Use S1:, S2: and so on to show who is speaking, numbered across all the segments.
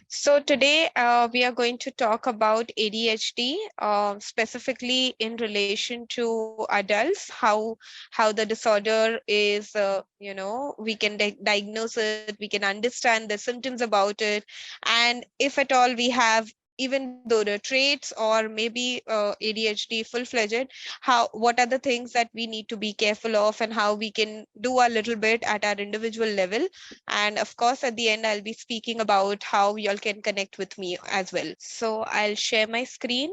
S1: So today we are going to talk about ADHD, specifically in relation to adults, how the disorder is, we can diagnose it, we can understand the symptoms about it, and if at all we have even though the traits or maybe ADHD full-fledged, what are the things that we need to be careful of and how we can do a little bit at our individual level. And of course, at the end, I'll be speaking about how y'all can connect with me as well. So I'll share my screen.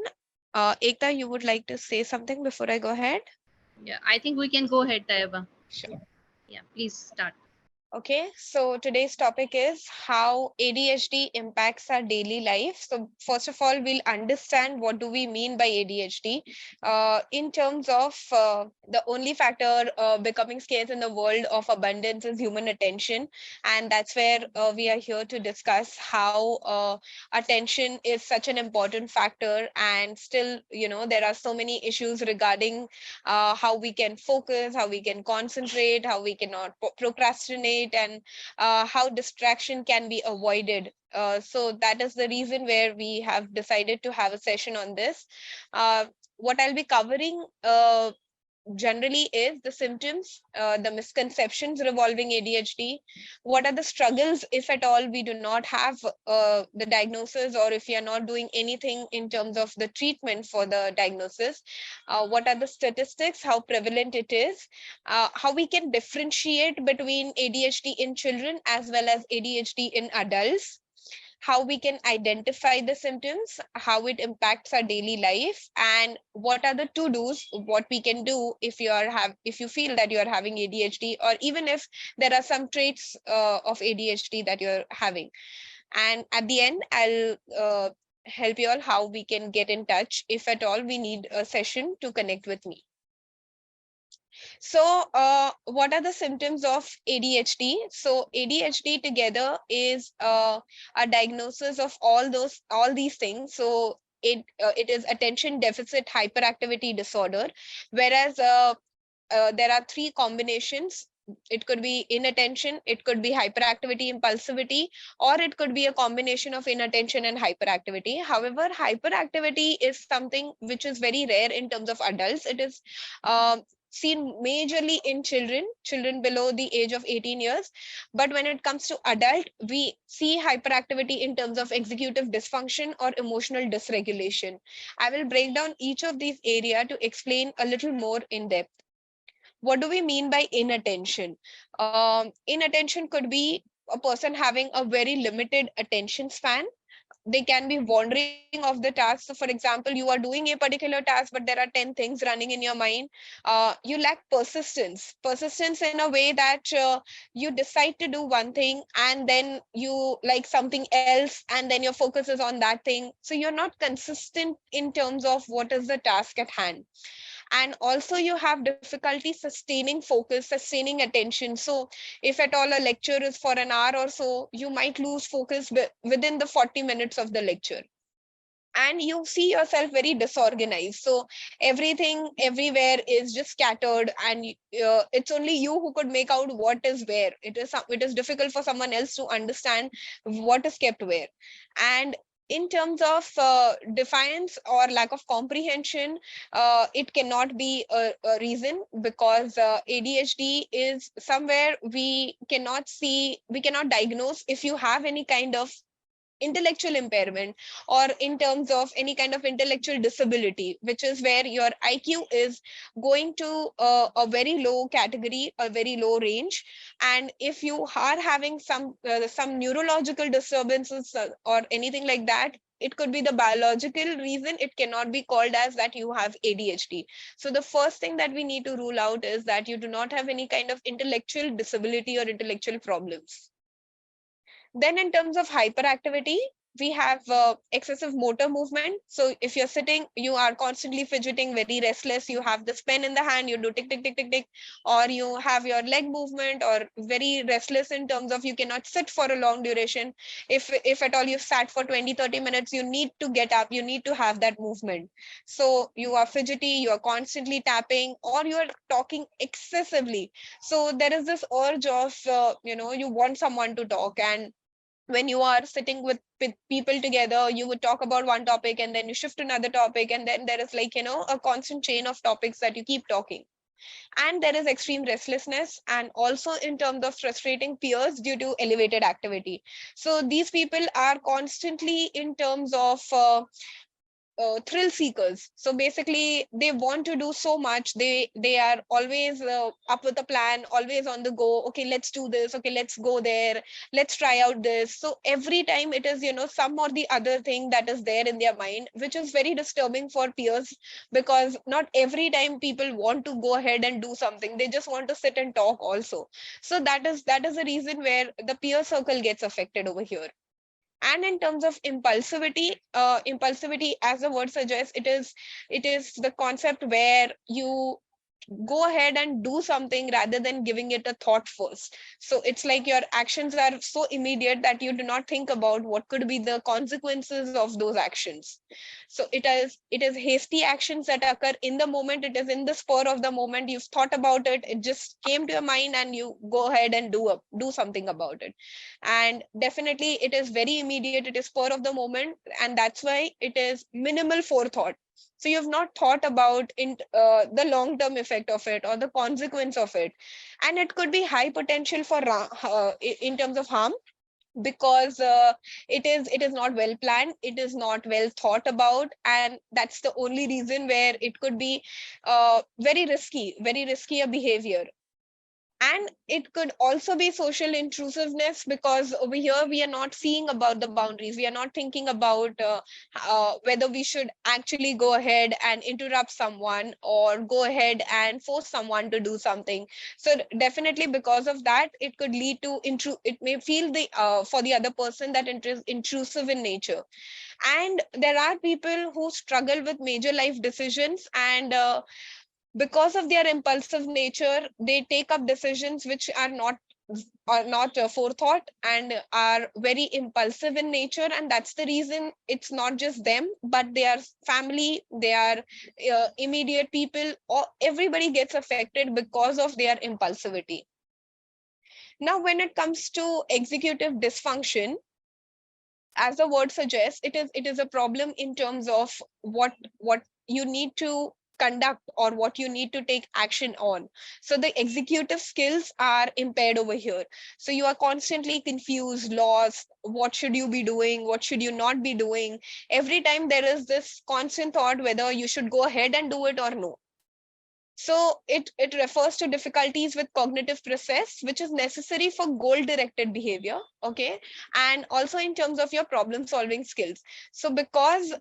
S1: Ekta, you would like to say something before I go ahead?
S2: Yeah, I think we can go ahead, Taiba.
S1: Sure.
S2: Yeah, please start.
S1: Okay, so today's topic is how ADHD impacts our daily life. So first of all, we'll understand what do we mean by ADHD in terms of the only factor becoming scarce in the world of abundance is human attention. And that's where we are here to discuss how attention is such an important factor. And still, there are so many issues regarding how we can focus, how we can concentrate, how we cannot procrastinate, and how distraction can be avoided. So that is the reason where we have decided to have a session on this. What I'll be covering generally is the symptoms, the misconceptions revolving ADHD, what are the struggles if at all we do not have the diagnosis, or if we are not doing anything in terms of the treatment for the diagnosis, what are the statistics, how prevalent it is, how we can differentiate between ADHD in children as well as ADHD in adults, how we can identify the symptoms, how it impacts our daily life, and what are the to-dos, what we can do if you feel that you are having ADHD, or even if there are some traits of ADHD that you're having. And at the end, I'll help you all how we can get in touch if at all we need a session to connect with me. So, what are the symptoms of ADHD? So, ADHD together is a diagnosis of all these things. So, it is attention deficit hyperactivity disorder, whereas there are three combinations. It could be inattention, it could be hyperactivity impulsivity, or it could be a combination of inattention and hyperactivity. However, hyperactivity is something which is very rare in terms of adults. It is seen majorly in children below the age of 18 years. But when it comes to adult, we see hyperactivity in terms of executive dysfunction or emotional dysregulation. I will break down each of these areas to explain a little more in depth. What do we mean by inattention? Inattention could be a person having a very limited attention span. They can be wandering off the task. So, for example, you are doing a particular task, but there are 10 things running in your mind. You lack persistence in a way that you decide to do one thing and then you like something else, and then your focus is on that thing. So, you're not consistent in terms of what is the task at hand, and also you have difficulty sustaining focus, sustaining attention. So if at all a lecture is for an hour or so, you might lose focus within the 40 minutes of the lecture, and you see yourself very disorganized. So everything everywhere is just scattered, and it's only you who could make out what is where. It is difficult for someone else to understand what is kept where. And in terms of defiance or lack of comprehension, it cannot be a reason, because ADHD is somewhere we cannot diagnose if you have any kind of intellectual impairment, or in terms of any kind of intellectual disability, which is where your IQ is going to a very low category, a very low range. And if you are having some neurological disturbances or anything like that, it could be the biological reason. It cannot be called as that you have ADHD. So the first thing that we need to rule out is that you do not have any kind of intellectual disability or intellectual problems. Then in terms of hyperactivity, we have excessive motor movement. So if you're sitting, you are constantly fidgeting, very restless, you have this pen in the hand, you do tick, tick, tick, tick, tick, or you have your leg movement, or very restless in terms of you cannot sit for a long duration. If at all you've sat for 20-30 minutes, you need to get up, you need to have that movement. So you are fidgety, you are constantly tapping, or you are talking excessively. So there is this urge of, you want someone to talk, and when you are sitting with people together, you would talk about one topic and then you shift to another topic, and then there is like, a constant chain of topics that you keep talking. And there is extreme restlessness, and also in terms of frustrating peers due to elevated activity. So these people are constantly in terms of thrill seekers. So basically they want to do so much. They are always up with a plan, always on the go. Okay, let's do this. Okay, let's go there. Let's try out this. So every time it is, some or the other thing that is there in their mind, which is very disturbing for peers, because not every time people want to go ahead and do something. They just want to sit and talk also. So that is the reason where the peer circle gets affected over here. And in terms of impulsivity, as the word suggests, it is the concept where you go ahead and do something rather than giving it a thought first. So it's like your actions are so immediate that you do not think about what could be the consequences of those actions. So it is hasty actions that occur in the moment. It is in the spur of the moment. You've thought about it, it just came to your mind, and you go ahead and do something about it. And definitely it is very immediate, it is spur of the moment, and that's why it is minimal forethought. So you've not thought about the long term effect of it or the consequence of it. And it could be high potential for in terms of harm, because it is not well planned, it is not well thought about, and that's the only reason where it could be very risky a behavior. And it could also be social intrusiveness, because over here we are not seeing about the boundaries, we are not thinking about whether we should actually go ahead and interrupt someone or go ahead and force someone to do something. So definitely because of that, it could lead to it may feel the for the other person that it is intrusive in nature. And there are people who struggle with major life decisions, and because of their impulsive nature, they take up decisions which are not forethought and are very impulsive in nature. And that's the reason it's not just them, but their family, their immediate people, or everybody gets affected because of their impulsivity. Now when it comes to executive dysfunction, as the word suggests, it is a problem in terms of what you need to conduct or what you need to take action on. So the executive skills are impaired over here. So you are constantly confused, lost. What should you be doing, what should you not be doing? Every time there is this constant thought whether you should go ahead and do it or no. So it refers to difficulties with cognitive process, which is necessary for goal directed behavior. Okay. And also in terms of your problem solving skills. So because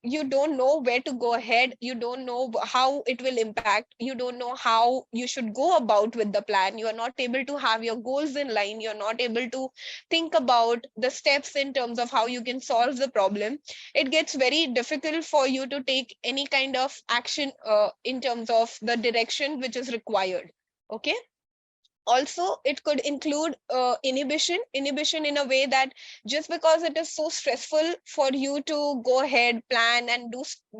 S1: you don't know where to go ahead, you don't know how it will impact, you don't know how you should go about with the plan, you are not able to have your goals in line, you're not able to think about the steps in terms of how you can solve the problem. It gets very difficult for you to take any kind of action in terms of the direction which is required. Okay. Also it could include inhibition in a way that just because it is so stressful for you to go ahead, plan, and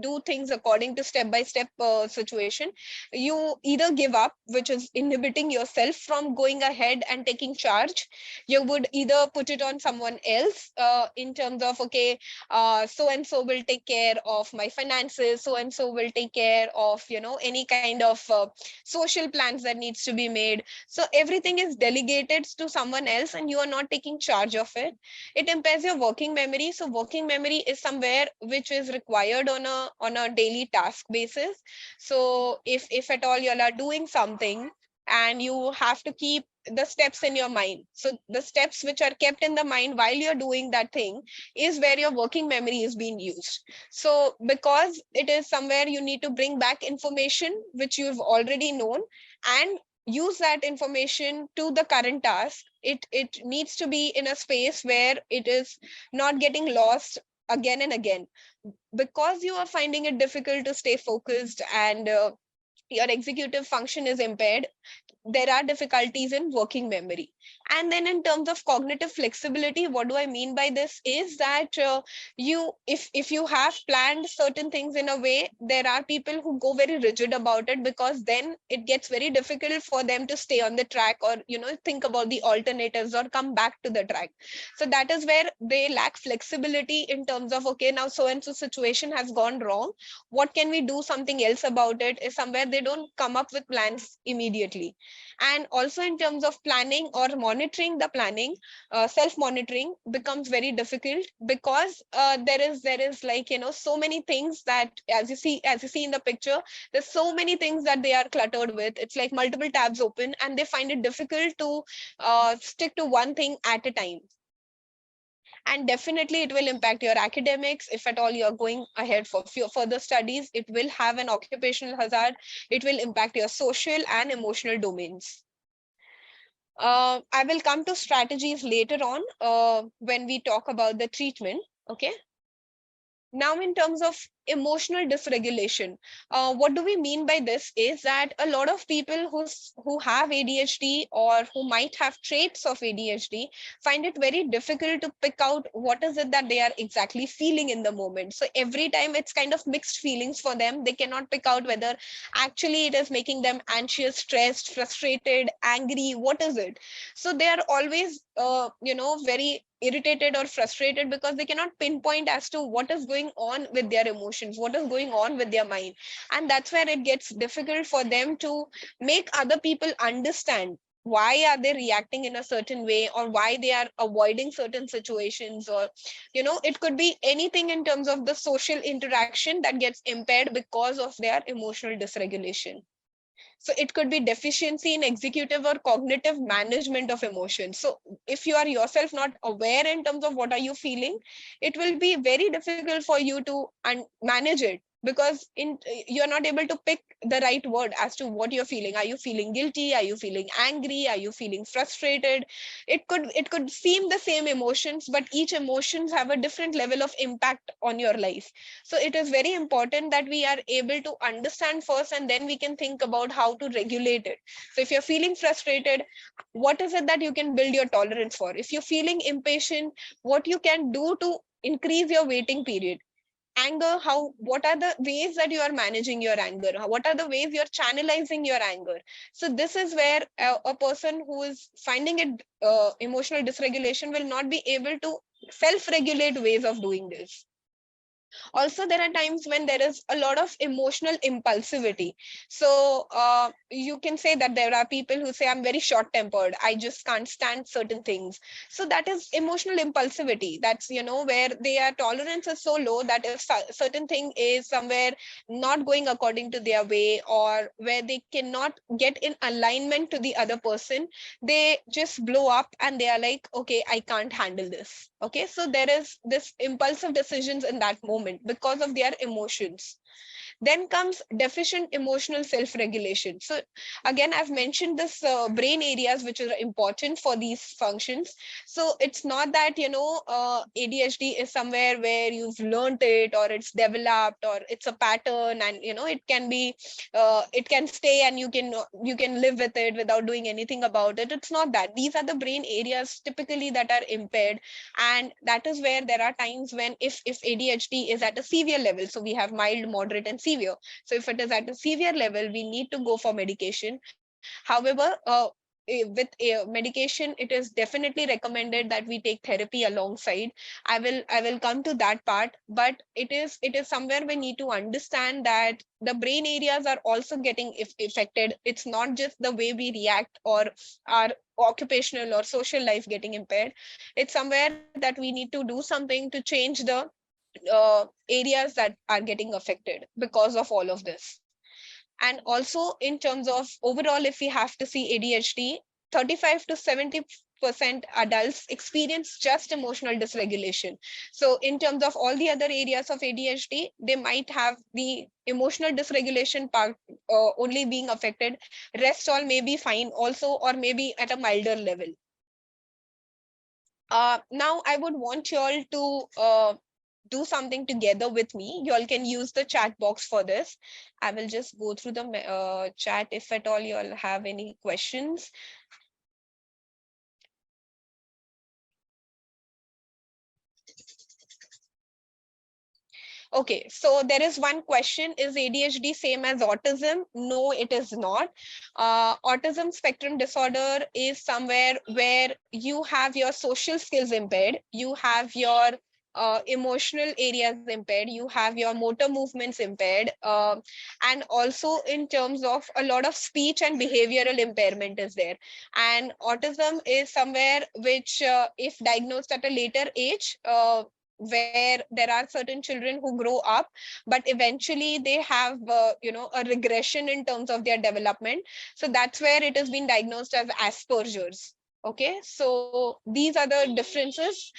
S1: do things according to step by step situation, you either give up, which is inhibiting yourself from going ahead and taking charge. You would either put it on someone else in terms of, okay, so and so will take care of my finances, so and so will take care of any kind of social plans that needs to be made. So everything is delegated to someone else and you are not taking charge of it. It impairs your working memory. So working memory is somewhere which is required on a daily task basis. So if at all you are doing something and you have to keep the steps in your mind, so the steps which are kept in the mind while you're doing that thing is where your working memory is being used. So because it is somewhere you need to bring back information which you've already known and use that information to the current task. It needs to be in a space where it is not getting lost again and again. Because you are finding it difficult to stay focused, and your executive function is impaired, there are difficulties in working memory. And then in terms of cognitive flexibility, what do I mean by this is that you if you have planned certain things in a way, there are people who go very rigid about it, because then it gets very difficult for them to stay on the track, or think about the alternatives or come back to the track. So that is where they lack flexibility in terms of, okay, now so and so situation has gone wrong, what can we do something else about it, is somewhere they don't come up with plans immediately. And also in terms of planning or monitoring the planning, self monitoring becomes very difficult, because there is like, so many things that, as you see in the picture, there's so many things that they are cluttered with. It's like multiple tabs open, and they find it difficult to stick to one thing at a time. And definitely it will impact your academics. If at all you're going ahead for further studies, it will have an occupational hazard. It will impact your social and emotional domains. I will come to strategies later on when we talk about the treatment. Okay. Now, in terms of emotional dysregulation, what do we mean by this is that a lot of people who have ADHD, or who might have traits of ADHD, find it very difficult to pick out what is it that they are exactly feeling in the moment. So every time it's kind of mixed feelings for them. They cannot pick out whether actually it is making them anxious, stressed, frustrated, angry. What is it? So they are always, very irritated or frustrated, because they cannot pinpoint as to what is going on with their emotions, what is going on with their mind. And that's where it gets difficult for them to make other people understand why are they reacting in a certain way, or why they are avoiding certain situations, or it could be anything in terms of the social interaction that gets impaired because of their emotional dysregulation. So it could be deficiency in executive or cognitive management of emotions. So if you are yourself not aware in terms of what are you feeling, it will be very difficult for you to manage it, because you're not able to pick the right word as to what you're feeling. Are you feeling guilty? Are you feeling angry? Are you feeling frustrated? It could seem the same emotions, but each emotions have a different level of impact on your life. So it is very important that we are able to understand first, and then we can think about how to regulate it. So if you're feeling frustrated, what is it that you can build your tolerance for? If you're feeling impatient, what you can do to increase your waiting period? Anger, how, what are the ways that you are managing your anger? What are the ways you're channelizing your anger? So this is where a person who is finding it emotional dysregulation will not be able to self regulate ways of doing this. Also, there are times when there is a lot of emotional impulsivity. So you can say that there are people who say, I'm very short tempered, I just can't stand certain things. So that is emotional impulsivity. That's, where their tolerance is so low that if certain thing is somewhere not going according to their way, or where they cannot get in alignment to the other person, they just blow up, and they are like, okay, I can't handle this. Okay, so there is this impulsive decisions in that moment because of their emotions. Then comes deficient emotional self-regulation. So again, I've mentioned this brain areas which are important for these functions. So it's not that, ADHD is somewhere where you've learned it, or it's developed, or it's a pattern, and it can be it can stay, and you can live with it without doing anything about it. It's not that. These are the brain areas typically that are impaired. And that is where there are times when, if ADHD is at a severe level, so we have mild, moderate, and severe. So if it is at a severe level, we need to go for medication. However, with medication, it is definitely recommended that we take therapy alongside. I will come to that part, but it is somewhere we need to understand that the brain areas are also getting affected. It's not just the way we react, or our occupational or social life getting impaired. It's somewhere that we need to do something to change the areas that are getting affected because of all of this. And also in terms of overall, if we have to see ADHD, 35 to 70% adults experience just emotional dysregulation. So in terms of all the other areas of ADHD, they might have the emotional dysregulation part only being affected. Rest all may be fine also, or maybe at a milder level. Now I would want you all to do something together with me. You all can use the chat box for this. I will just go through the chat if at all you all have any questions. Okay, so there is one question: is ADHD same as autism? No, it is not. Autism spectrum disorder is somewhere where you have your social skills impaired, you have your emotional areas impaired, you have your motor movements impaired, and also in terms of a lot of speech and behavioral impairment is there. And autism is somewhere which, if diagnosed at a later age, where there are certain children who grow up but eventually they have a regression in terms of their development, so that's where it has been diagnosed as Asperger's. Okay, so these are the differences.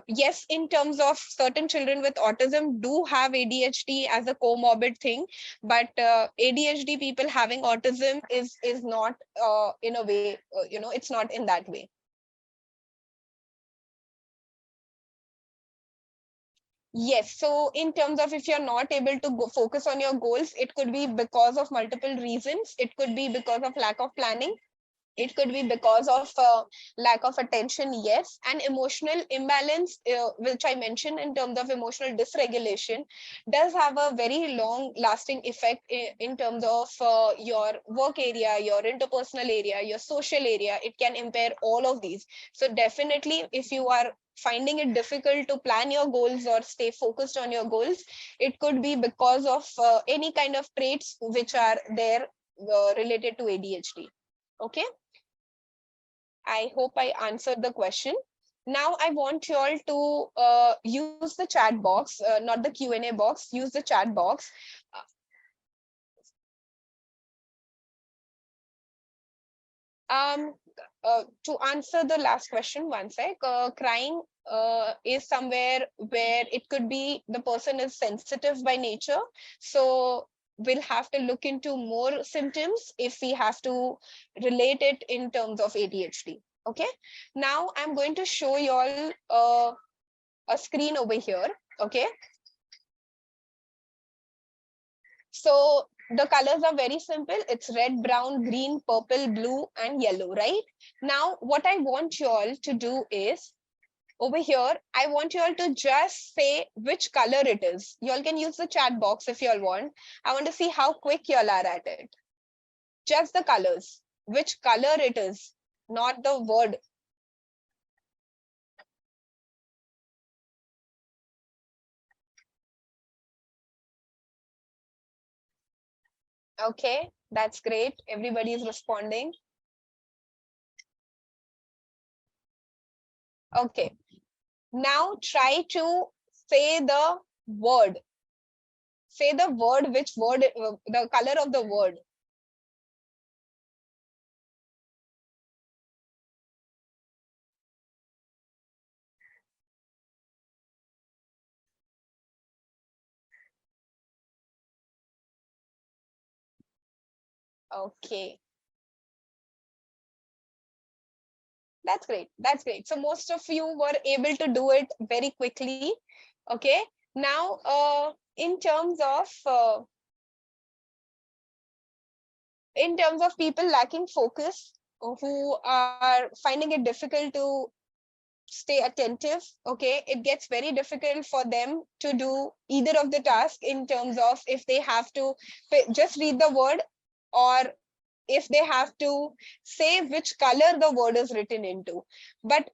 S1: Yes, in terms of certain children with autism do have ADHD as a comorbid thing, but ADHD people having autism is not in a way, it's not in that way. Yes. So in terms of if you're not able to focus on your goals, it could be because of multiple reasons. It could be because of lack of planning. It could be because of lack of attention, yes, and emotional imbalance, which I mentioned in terms of emotional dysregulation, does have a very long lasting effect in terms of your work area, your interpersonal area, your social area. It can impair all of these. So definitely, if you are finding it difficult to plan your goals or stay focused on your goals, it could be because of any kind of traits which are there related to ADHD. Okay, I hope I answered the question. Now I want you all to use the chat box, not the Q&A box, use the chat box. Um, to answer the last question, one sec. Crying is somewhere where it could be the person is sensitive by nature. So we'll have to look into more symptoms if we have to relate it in terms of ADHD. Okay. Now I'm going to show you all a screen over here. Okay. So the colors are very simple. It's red, brown, green, purple, blue, and yellow, right? Now, what I want you all to do is over here, I want you all to just say which color it is. You all can use the chat box if you all want. I want to see how quick you all are at it. Just the colors. Which color it is, not the word. Okay, that's great. Everybody is responding. Okay, now try to say the word. Say the word, which word, the color of the word. Okay, that's great. That's great. So most of you were able to do it very quickly. Okay, now in terms of people lacking focus, who are finding it difficult to stay attentive, okay, it gets very difficult for them to do either of the tasks in terms of if they have to just read the word, or if they have to say which color the word is written into. But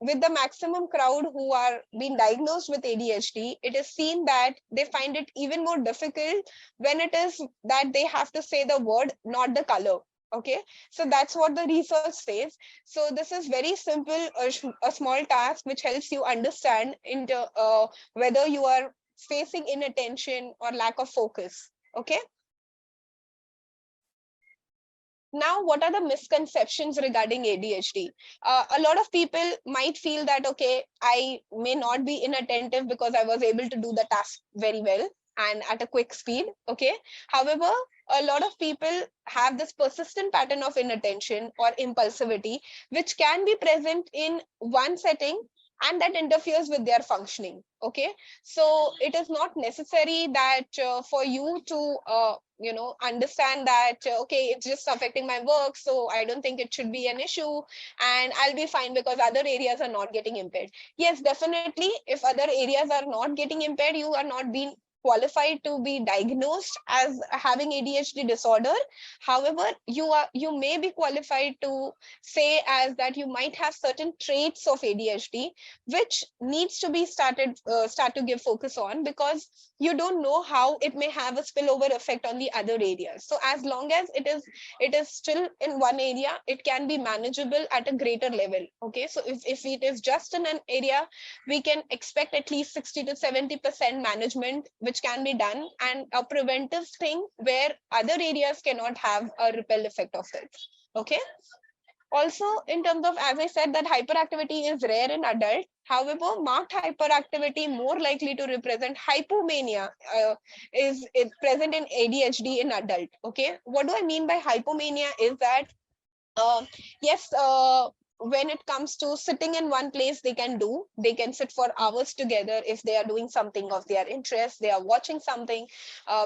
S1: with the maximum crowd who are being diagnosed with ADHD, it is seen that they find it even more difficult when it is that they have to say the word, not the color. Okay, so that's what the research says. So this is very simple, a small task which helps you understand into whether you are facing inattention or lack of focus. Okay. Now, what are the misconceptions regarding ADHD? A lot of people might feel that, okay, I may not be inattentive because I was able to do the task very well and at a quick speed. Okay. However, a lot of people have this persistent pattern of inattention or impulsivity, which can be present in one setting and that interferes with their functioning. Okay. So it is not necessary that for you to understand that okay, it's just affecting my work, so I don't think it should be an issue, and I'll be fine because other areas are not getting impaired. Yes, definitely, if other areas are not getting impaired, you are not being qualified to be diagnosed as having ADHD disorder. However, you may be qualified to say as that you might have certain traits of ADHD which needs to be start to give focus on, because you don't know how it may have a spillover effect on the other areas. So as long as it is still in one area, it can be manageable at a greater level. Okay, so if it is just in an area, we can expect at least 60 to 70% management which can be done, and a preventive thing where other areas cannot have a repel effect of it. Okay, also, in terms of, as I said, that hyperactivity is rare in adult. However, marked hyperactivity more likely to represent hypomania is present in ADHD in adult. Okay, what do I mean by hypomania is that uh, yes, when it comes to sitting in one place, they can sit for hours together if they are doing something of their interest, they are watching something,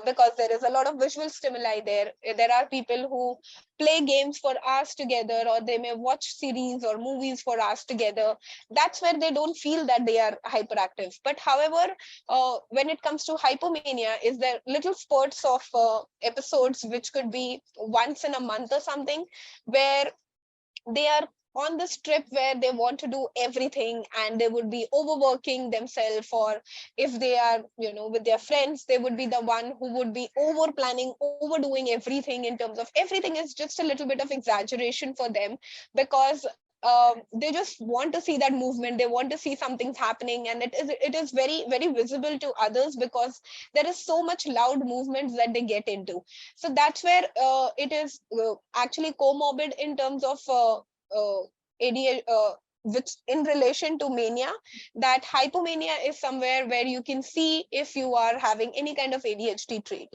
S1: because there is a lot of visual stimuli there. There are people who play games for hours together, or they may watch series or movies for hours together. That's where they don't feel that they are hyperactive. But however, when it comes to hypomania, is there little spurts of episodes which could be once in a month or something, where they are on this trip where they want to do everything, and they would be overworking themselves, or if they are with their friends, they would be the one who would be over planning, overdoing everything. In terms of everything is just a little bit of exaggeration for them, because they just want to see that movement, they want to see something's happening, and it is very very visible to others, because there is so much loud movements that they get into. So that's where it is actually comorbid in terms of ADHD, which in relation to mania, that hypomania is somewhere where you can see if you are having any kind of ADHD trait.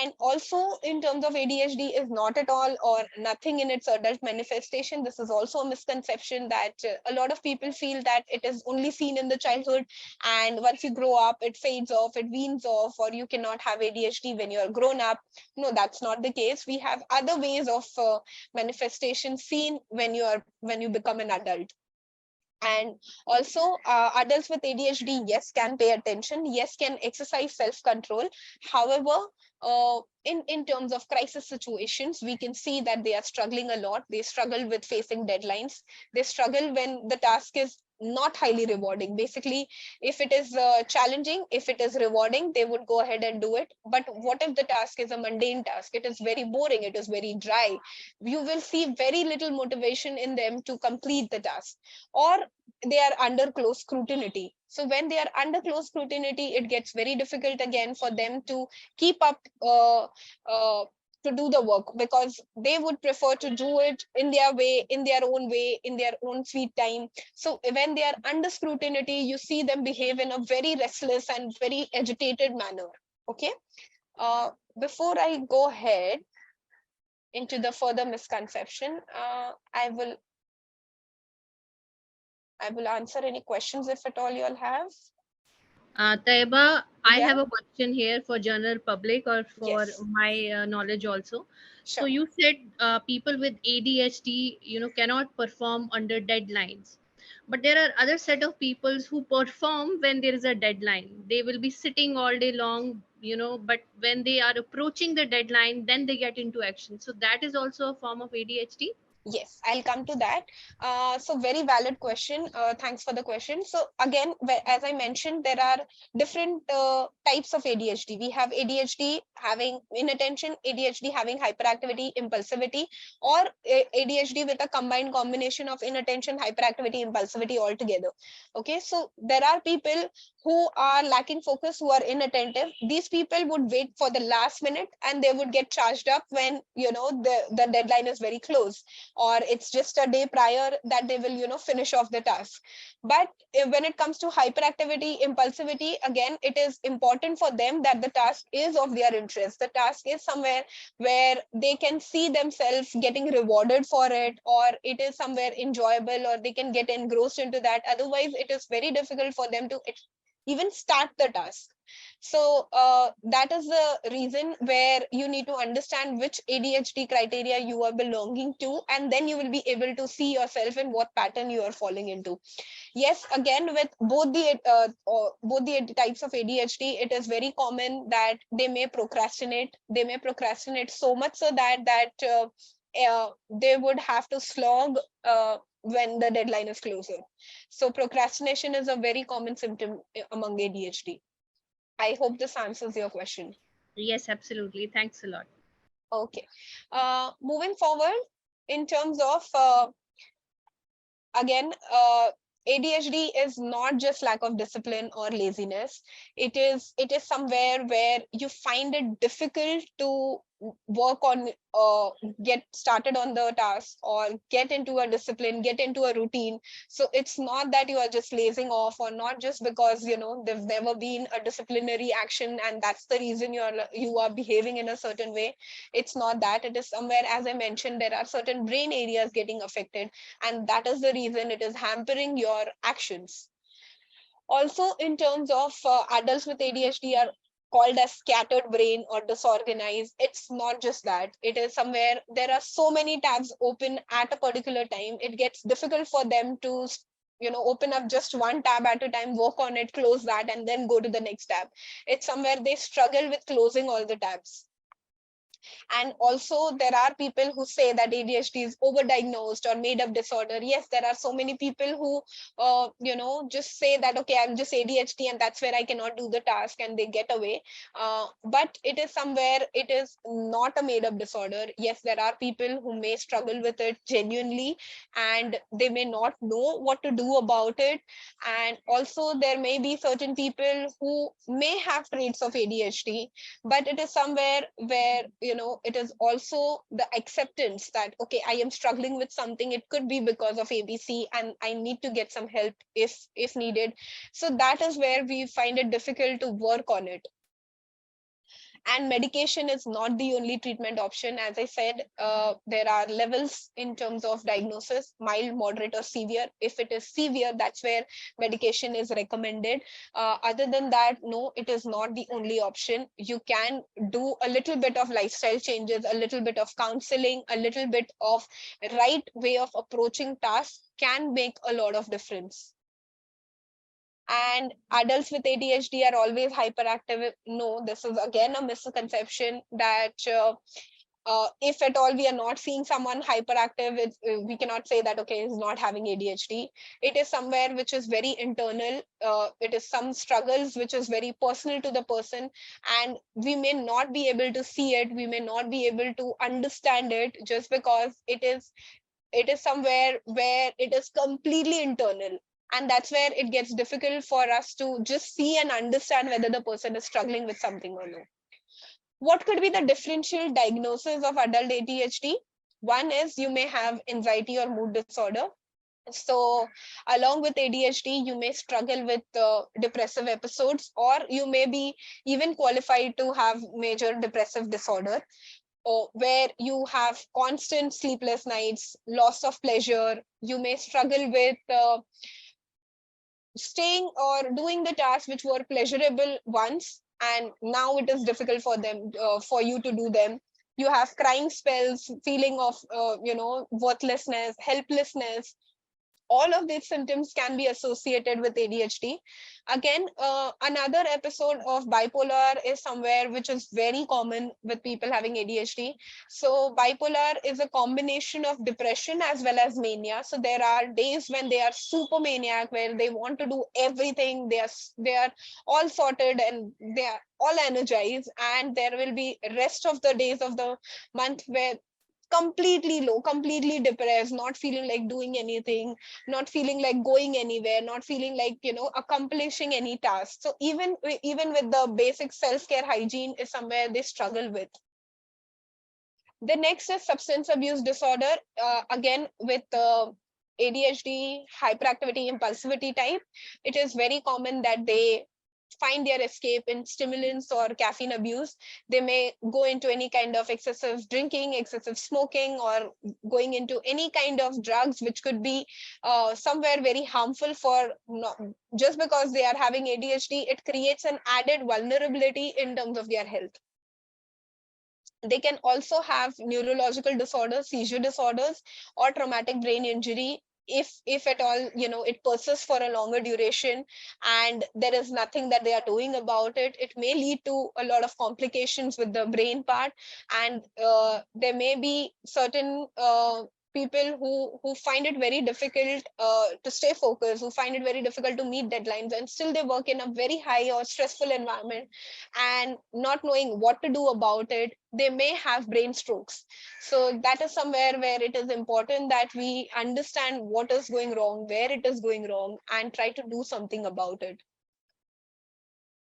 S1: And also, in terms of ADHD is not at all or nothing in its adult manifestation. This is also a misconception that a lot of people feel that it is only seen in the childhood, and once you grow up, it fades off, it weans off, or you cannot have ADHD when you're grown up. No, that's not the case. We have other ways of manifestation seen when you become an adult. And also, adults with ADHD, yes, can pay attention, yes, can exercise self control. However, in terms of crisis situations, we can see that they are struggling a lot. They struggle with facing deadlines, they struggle when the task is not highly rewarding. Basically, if it is challenging, if it is rewarding, they would go ahead and do it. But what if the task is a mundane task, it is very boring, it is very dry, you will see very little motivation in them to complete the task, or they are under close scrutiny. So when they are under close scrutiny, it gets very difficult again for them to keep up, to do the work, because they would prefer to do it in their way, in their own way, in their own sweet time. So when they are under scrutiny, you see them behave in a very restless and very agitated manner. Okay, uh, before I go ahead into the further misconception, I will answer any questions if at all you all have.
S2: Taiba, I
S1: Yeah,
S2: have a question here for general public or for
S1: yes,
S2: my knowledge also. So
S1: sure.
S2: you said people with ADHD, cannot perform under deadlines. But there are other set of people who perform when there is a deadline. They will be sitting all day long, but when they are approaching the deadline, then they get into action. So that is also a form of ADHD.
S1: Yes, I'll come to that. So very valid question. Thanks for the question. So again, as I mentioned, there are different types of ADHD. We have ADHD having inattention, ADHD having hyperactivity, impulsivity, or ADHD with a combined combination of inattention, hyperactivity, impulsivity altogether. Okay, so there are people who are lacking focus, who are inattentive. These people would wait for the last minute, and they would get charged up when the deadline is very close, or it's just a day prior that they will finish off the task. But when it comes to hyperactivity, impulsivity, again, it is important for them that the task is of their interest, the task is somewhere where they can see themselves getting rewarded for it, or it is somewhere enjoyable, or they can get engrossed into that. Otherwise, it is very difficult for them to even start the task. So that is the reason where you need to understand which ADHD criteria you are belonging to, and then you will be able to see yourself in what pattern you are falling into. Yes, again, with both the types of ADHD, it is very common that they may procrastinate. They may procrastinate so much so that they would have to slog when the deadline is closer. So procrastination is a very common symptom among ADHD. I hope this answers your question.
S2: Yes, absolutely. Thanks a lot.
S1: Okay. Moving forward, in terms of again, ADHD is not just lack of discipline or laziness. It is somewhere where you find it difficult to work on, get started on the task, or get into a discipline, get into a routine. So it's not that you are just lazing off, or not just because there's never been a disciplinary action and that's the reason you are behaving in a certain way. It's not that. It is somewhere, as I mentioned, there are certain brain areas getting affected, and that is the reason it is hampering your actions. Also, in terms of adults with ADHD are called as scattered brain or disorganized. It's not just that. It is somewhere there are so many tabs open at a particular time. It gets difficult for them to open up just one tab at a time, work on it, close that, and then go to the next tab. It's somewhere they struggle with closing all the tabs. And also, there are people who say that ADHD is overdiagnosed or made up disorder. Yes, there are so many people who, just say that, okay, I'm just ADHD and that's where I cannot do the task, and they get away. But it is somewhere, it is not a made up disorder. Yes, there are people who may struggle with it genuinely, and they may not know what to do about it. And also, there may be certain people who may have traits of ADHD, but it is somewhere where it is also the acceptance that, okay, I am struggling with something, it could be because of ABC, and I need to get some help if needed. So that is where we find it difficult to work on it. And medication is not the only treatment option. As I said, there are levels in terms of diagnosis: mild, moderate, or severe. If it is severe, that's where medication is recommended. Other than that, no, it is not the only option. You can do a little bit of lifestyle changes, a little bit of counseling, a little bit of right way of approaching tasks can make a lot of difference. And adults with ADHD are always hyperactive. No, this is again a misconception that if at all we are not seeing someone hyperactive, we cannot say that, okay, he's not having ADHD. It is somewhere which is very internal. It is some struggles which is very personal to the person, and we may not be able to see it. We may not be able to understand it just because it is somewhere where it is completely internal, and that's where it gets difficult for us to just see and understand whether the person is struggling with something or no. What could be the differential diagnosis of adult ADHD? One is you may have anxiety or mood disorder. So along with ADHD, you may struggle with depressive episodes, or you may be even qualified to have major depressive disorder, where you have constant sleepless nights, loss of pleasure. You may struggle with staying or doing the tasks which were pleasurable once, and now it is difficult for them, for you to do them. You have crying spells, feeling of worthlessness, helplessness. All of these symptoms can be associated with ADHD. Again, another episode of bipolar is somewhere which is very common with people having ADHD. So bipolar is a combination of depression as well as mania. So there are days when they are super maniac, where they want to do everything. They are all sorted and they are all energized, and there will be rest of the days of the month where completely low, completely depressed, not feeling like doing anything, not feeling like going anywhere, not feeling like accomplishing any task. So even with the basic self-care hygiene is somewhere they struggle with. The next is substance abuse disorder. Again, with ADHD, hyperactivity, impulsivity type, it is very common that they find their escape in stimulants or caffeine abuse. They may go into any kind of excessive drinking, excessive smoking, or going into any kind of drugs which could be somewhere very harmful for just because they are having ADHD. It creates an added vulnerability in terms of their health. They can also have neurological disorders, seizure disorders, or traumatic brain injury if at all, it persists for a longer duration and there is nothing that they are doing about it. It may lead to a lot of complications with the brain part, and there may be certain people who find it very difficult to stay focused, who find it very difficult to meet deadlines, and still they work in a very high or stressful environment, and not knowing what to do about it, they may have brain strokes. So that is somewhere where it is important that we understand what is going wrong, where it is going wrong, and try to do something about it.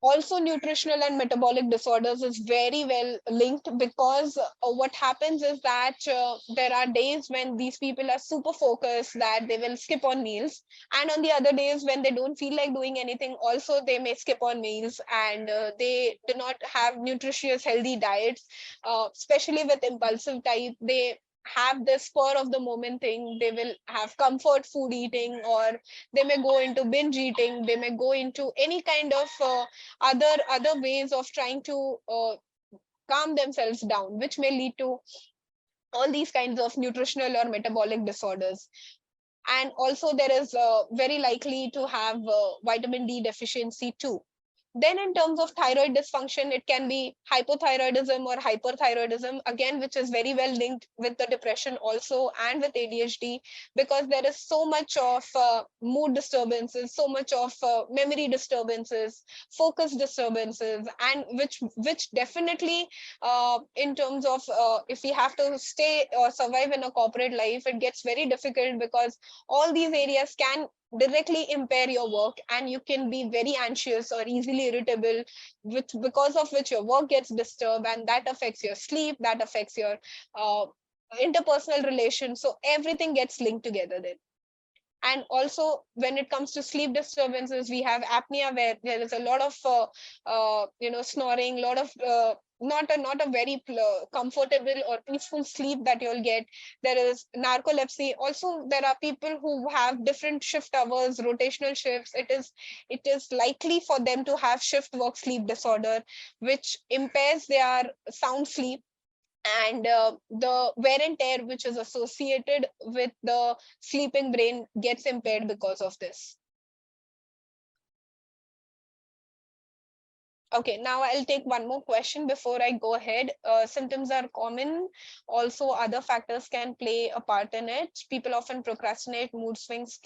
S1: Also, nutritional and metabolic disorders is very well linked, because what happens is that there are days when these people are super focused that they will skip on meals, and on the other days when they don't feel like doing anything, also they may skip on meals, and they do not have nutritious healthy diets. Especially with impulsive type, they have this spur of the moment thing. They will have comfort food eating, or they may go into binge eating, they may go into any kind of other ways of trying to calm themselves down, which may lead to all these kinds of nutritional or metabolic disorders. And also there is very likely to have vitamin D deficiency too. Then in terms of thyroid dysfunction, it can be hypothyroidism or hyperthyroidism, again, which is very well linked with the depression also and with ADHD, because there is so much of mood disturbances, so much of memory disturbances, focus disturbances, and which definitely in terms of if we have to stay or survive in a corporate life, it gets very difficult, because all these areas can directly impair your work, and you can be very anxious or easily irritable, which because of which your work gets disturbed, and that affects your sleep, that affects your uh, interpersonal relations. So everything gets linked together then. And also when it comes to sleep disturbances, we have apnea, where there is a lot of snoring, lot of not a very comfortable or peaceful sleep that you'll get. There is narcolepsy also. There are people who have different shift hours, rotational shifts. It is likely for them to have shift work sleep disorder, which impairs their sound sleep, and the wear and tear which is associated with the sleeping brain gets impaired because of this. Okay, now I'll take one more question before I go ahead. Symptoms are common. Also, other factors can play a part in it. People often procrastinate, mood swings,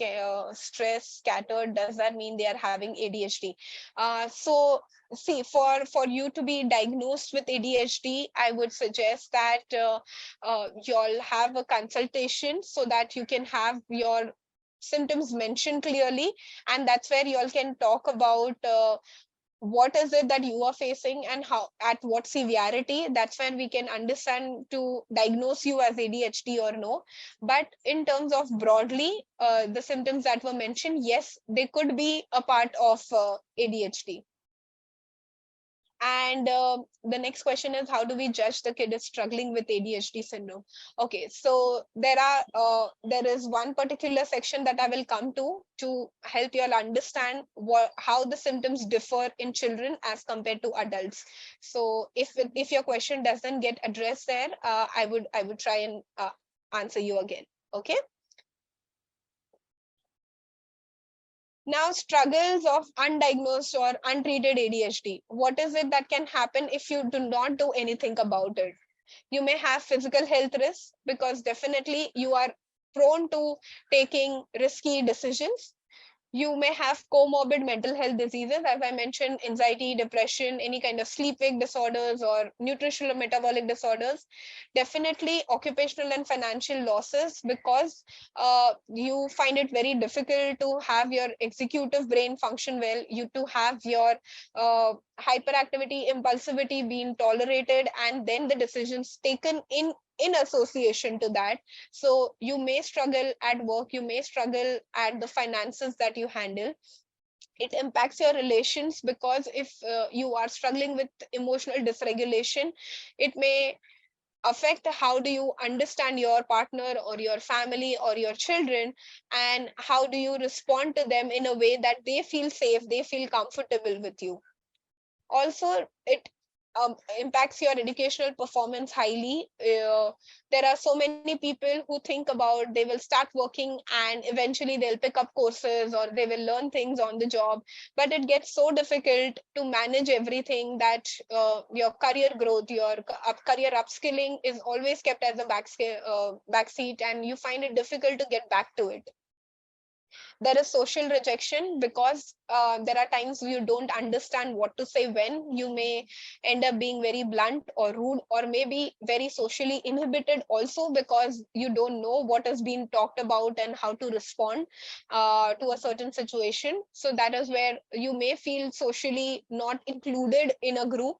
S1: stress, scattered. Does that mean they are having ADHD? So, see, for you to be diagnosed with ADHD, I would suggest that you'll have a consultation so that you can have your symptoms mentioned clearly, and that's where you all can talk about what is it that you are facing and how, at what severity. That's when we can understand to diagnose you as ADHD or no. But in terms of broadly the symptoms that were mentioned, yes, they could be a part of ADHD. And the next question is, how do we judge the kid is struggling with ADHD syndrome? Okay, so there is one particular section that I will come to help you all understand how the symptoms differ in children as compared to adults. So if your question doesn't get addressed there, I would try and answer you again. Okay. Now, struggles of undiagnosed or untreated ADHD. What is it that can happen if you do not do anything about it? You may have physical health risks, because definitely you are prone to taking risky decisions. You may have comorbid mental health diseases, as I mentioned, anxiety, depression, any kind of sleep wake disorders, or nutritional or metabolic disorders. Definitely occupational and financial losses, because you find it very difficult to have your executive brain function well, you to have your hyperactivity, impulsivity being tolerated, and then the decisions taken in association to that. So you may struggle at work, you may struggle at the finances that you handle. It impacts your relations, because if you are struggling with emotional dysregulation, it may affect how do you understand your partner or your family or your children, and how do you respond to them in a way that they feel safe, they feel comfortable with you. Also, it impacts your educational performance highly. There are so many people who think about they will start working and eventually they'll pick up courses or they will learn things on the job, but it gets so difficult to manage everything that your career growth, your career upskilling is always kept as a backseat, and you find it difficult to get back to it. There is social rejection, because there are times you don't understand what to say, when you may end up being very blunt or rude, or maybe very socially inhibited also, because you don't know what is being talked about and how to respond to a certain situation. So that is where you may feel socially not included in a group.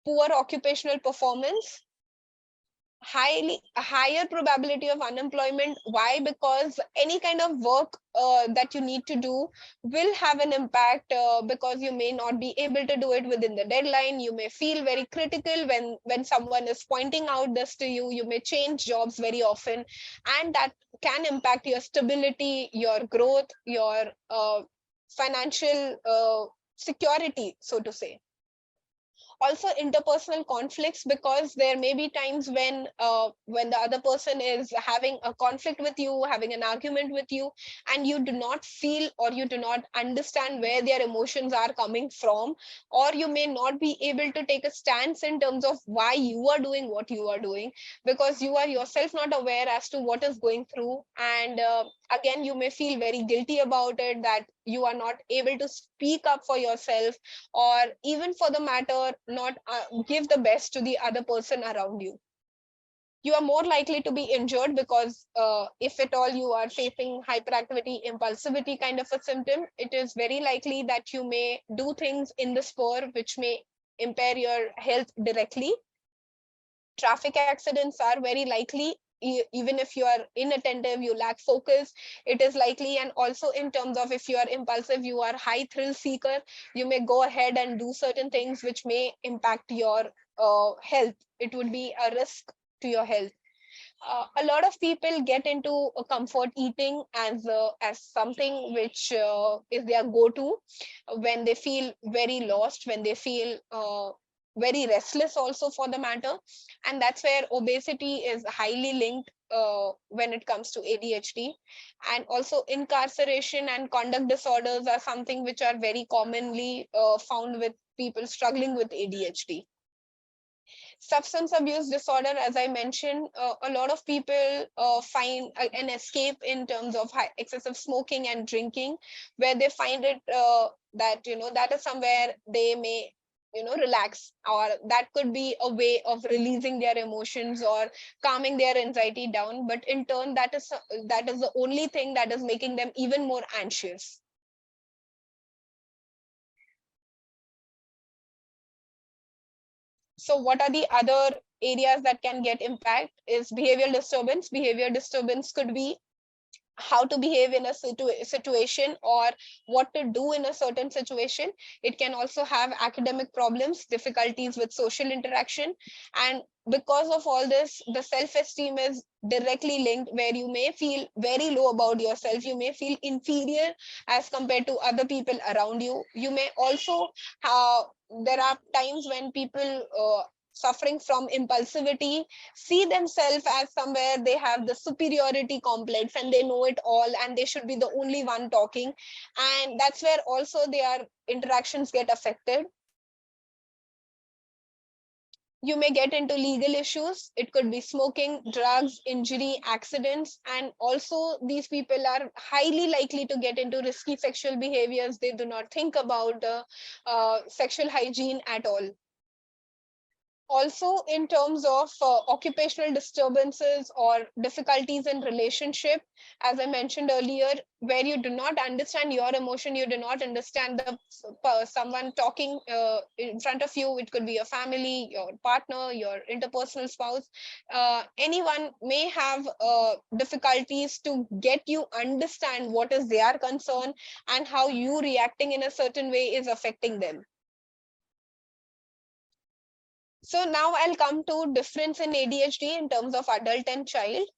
S1: Poor occupational performance, higher probability of unemployment. Why? Because any kind of work that you need to do will have an impact, because you may not be able to do it within the deadline. You may feel very critical when someone is pointing out this to you. You may change jobs very often, and that can impact your stability, your growth, your financial security, so to say. Also interpersonal conflicts, because there may be times when the other person is having a conflict with you, having an argument with you, and you do not feel or you do not understand where their emotions are coming from, or you may not be able to take a stance in terms of why you are doing what you are doing, because you are yourself not aware as to what is going through. And again, you may feel very guilty about it, that you are not able to speak up for yourself, or even for the matter not give the best to the other person around you. You are more likely to be injured, because if at all you are facing hyperactivity impulsivity kind of a symptom, it is very likely that you may do things in the spur which may impair your health directly. Traffic accidents are very likely, even if you are inattentive, you lack focus, it is likely. And also in terms of, if you are impulsive, you are high thrill seeker, you may go ahead and do certain things which may impact your health. It would be a risk to your health. A lot of people get into comfort eating as something which is their go-to when they feel very lost, when they feel very restless also, for the matter. And that's where obesity is highly linked when it comes to ADHD. And also incarceration and conduct disorders are something which are very commonly found with people struggling with ADHD. Substance abuse disorder, as I mentioned, a lot of people find an escape in terms of excessive smoking and drinking, where they find it that that is somewhere they may relax, or that could be a way of releasing their emotions or calming their anxiety down. But in turn, that is the only thing that is making them even more anxious. So what are the other areas that can get impact is behavioral disturbance. Behavior disturbance could be how to behave in a situation, or what to do in a certain situation. It can also have academic problems, difficulties with social interaction. And because of all this, the self-esteem is directly linked, where you may feel very low about yourself, you may feel inferior as compared to other people around you. You may also there are times when people suffering from impulsivity see themselves as somewhere they have the superiority complex, and they know it all and they should be the only one talking. And that's where also their interactions get affected. You may get into legal issues. It could be smoking, drugs, injury, accidents. And also these people are highly likely to get into risky sexual behaviors. They do not think about sexual hygiene at all. Also, in terms of occupational disturbances or difficulties in relationship, as I mentioned earlier, where you do not understand your emotion, you do not understand the someone talking in front of you. It could be your family, your partner, your interpersonal spouse. Anyone may have difficulties to get you understand what is their concern and how you reacting in a certain way is affecting them. So now I'll come to difference in ADHD in terms of adult and child.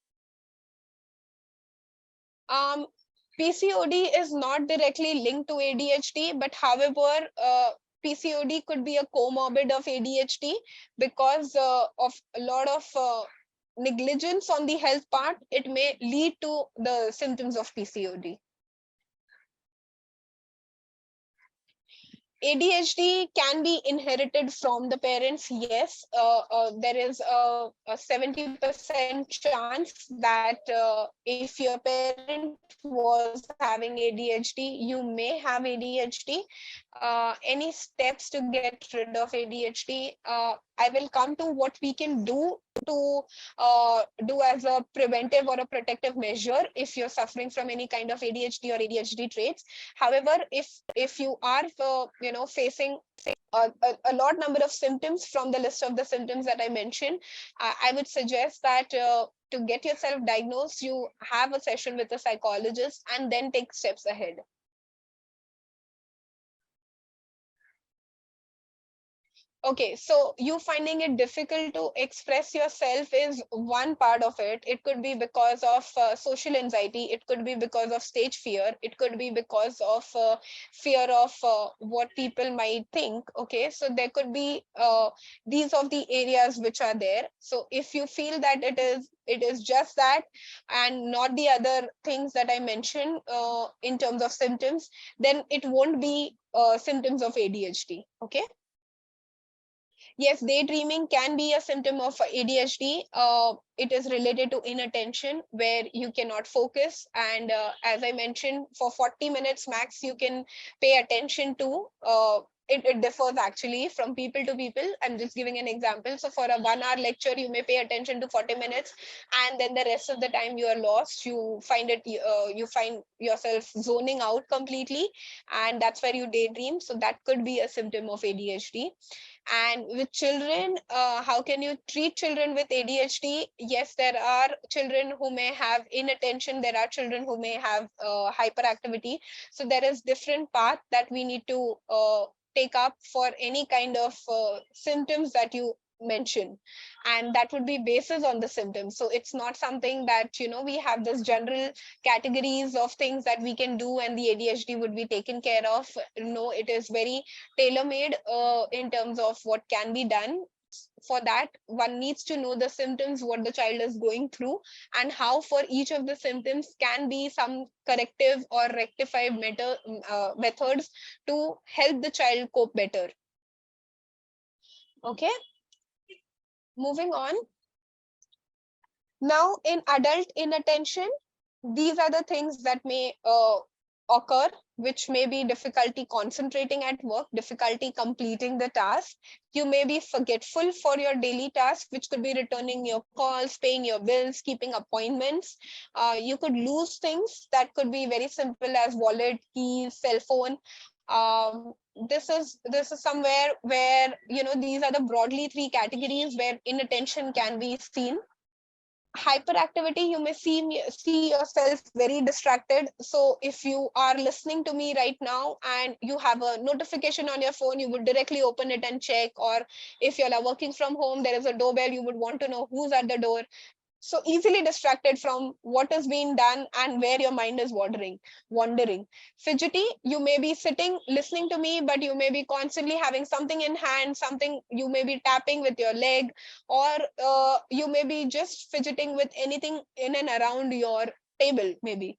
S1: Um, PCOD is not directly linked to ADHD, but however, PCOD could be a comorbid of ADHD because of a lot of negligence on the health part. It may lead to the symptoms of PCOD. ADHD can be inherited from the parents. Yes, there is a 70% chance that if your parent was having ADHD, you may have ADHD. Any steps to get rid of ADHD? I will come to what we can do as a preventive or a protective measure if you're suffering from any kind of ADHD or ADHD traits. However, if you are facing a lot number of symptoms from the list of the symptoms that I mentioned, I would suggest that to get yourself diagnosed, you have a session with a psychologist and then take steps ahead. Okay, so you finding it difficult to express yourself is one part of it. It could be because of social anxiety. It could be because of stage fear. It could be because of fear of what people might think. Okay, so there could be these of the areas which are there. So if you feel that it is just that and not the other things that I mentioned in terms of symptoms, then it won't be symptoms of ADHD. Okay. Yes, daydreaming can be a symptom of ADHD. It is related to inattention, where you cannot focus. And as I mentioned, for 40 minutes max, you can pay attention to. It differs actually from people to people. I'm just giving an example. So, for a 1 hour lecture, you may pay attention to 40 minutes, and then the rest of the time you are lost. You find yourself zoning out completely, and that's where you daydream. So, that could be a symptom of ADHD. And with children, how can you treat children with ADHD? Yes, there are children who may have inattention. There are children who may have hyperactivity. So there is different path that we need to take up for any kind of symptoms that you mention, and that would be basis on the symptoms. So it's not something that we have this general categories of things that we can do and the ADHD would be taken care of. No, it is very tailor made in terms of what can be done. For that, one needs to know the symptoms, what the child is going through, and how for each of the symptoms can be some corrective or rectified methods to help the child cope better. Okay, moving on. Now, in adult inattention, these are the things that may occur, which may be difficulty concentrating at work, difficulty completing the task. You may be forgetful for your daily task, which could be returning your calls, paying your bills, keeping appointments. You could lose things that could be very simple as wallet, keys, cell phone. This is somewhere where these are the broadly three categories where inattention can be seen. Hyperactivity, you may see yourself very distracted. So if you are listening to me right now and you have a notification on your phone, you would directly open it and check. Or if you are working from home, there is a doorbell, you would want to know who's at the door. So easily distracted from what is being done and where your mind is wandering. Fidgety, you may be sitting listening to me, but you may be constantly having something in hand, something you may be tapping with your leg, or you may be just fidgeting with anything in and around your table maybe.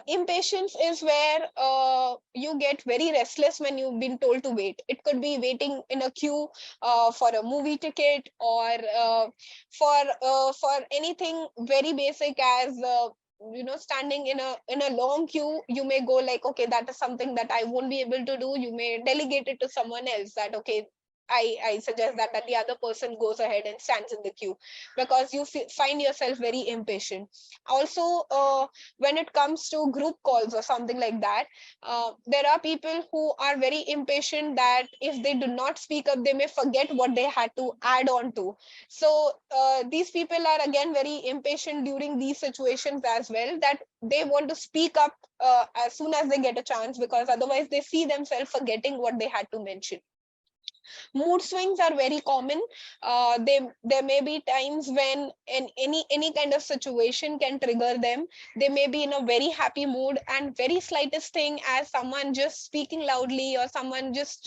S1: Impatience is where you get very restless when you've been told to wait. It could be waiting in a queue for a movie ticket, or for anything very basic as standing in a long queue. You may go like, okay, that is something that I won't be able to do. You may delegate it to someone else, that okay, I suggest that the other person goes ahead and stands in the queue, because you find yourself very impatient. Also, when it comes to group calls or something like that, there are people who are very impatient, that if they do not speak up, they may forget what they had to add on to. So these people are again very impatient during these situations as well, that they want to speak up as soon as they get a chance, because otherwise they see themselves forgetting what they had to mention. Mood swings are very common. There may be times when any kind of situation can trigger them. They may be in a very happy mood, and very slightest thing, as someone just speaking loudly or someone just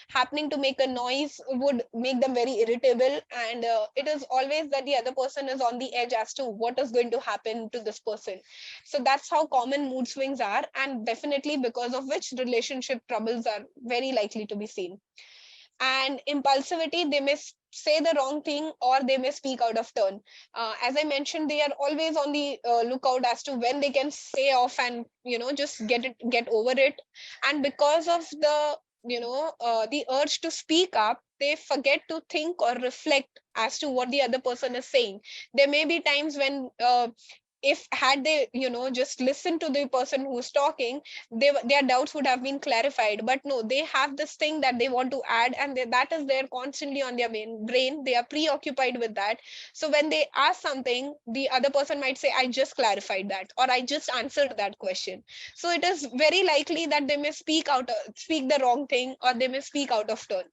S1: happening to make a noise, would make them very irritable, and it is always that the other person is on the edge as to what is going to happen to this person. So that's how common mood swings are, and definitely because of which relationship troubles are very likely to be seen. And impulsivity, they may say the wrong thing, or they may speak out of turn. As I mentioned, they are always on the lookout as to when they can say off and just get over it. And because of the urge to speak up, they forget to think or reflect as to what the other person is saying. There may be times when if had they just listened to the person who's talking, their doubts would have been clarified. But no, they have this thing that they want to add, and that is there constantly on their brain. They are preoccupied with that. So when they ask something, the other person might say, I just clarified that, or I just answered that question. So it is very likely that they may speak the wrong thing, or they may speak out of turn.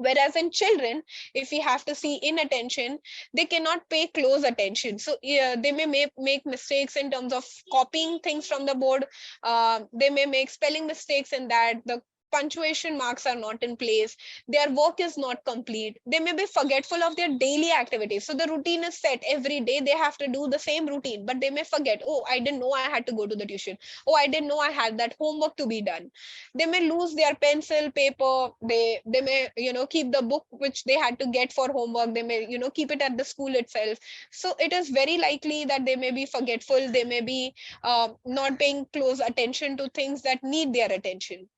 S1: Whereas in children, if we have to see inattention, they cannot pay close attention. So they may make mistakes in terms of copying things from the board. They may make spelling mistakes in that. The punctuation marks are not in place. Their work is not complete. They may be forgetful of their daily activities. So the routine is set every day. They have to do the same routine, but they may forget, oh, I didn't know I had to go to the tuition. Oh, I didn't know I had that homework to be done. They may lose their pencil, paper. They may keep the book which they had to get for homework. They may keep it at the school itself. So it is very likely that they may be forgetful. They may be not paying close attention to things that need their attention.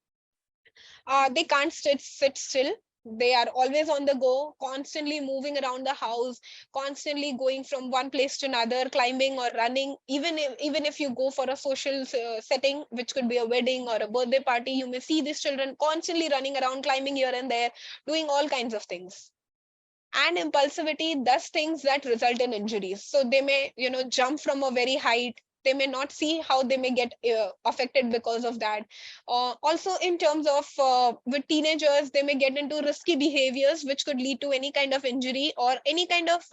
S1: They can't sit still. They are always on the go, constantly moving around the house, constantly going from one place to another, climbing or running. Even if you go for a social setting, which could be a wedding or a birthday party, you may see these children constantly running around, climbing here and there, doing all kinds of things. And impulsivity does things that result in injuries. So they may jump from a very height. They may not see how they may get affected because of that. Also, in terms of with teenagers, they may get into risky behaviors which could lead to any kind of injury or any kind of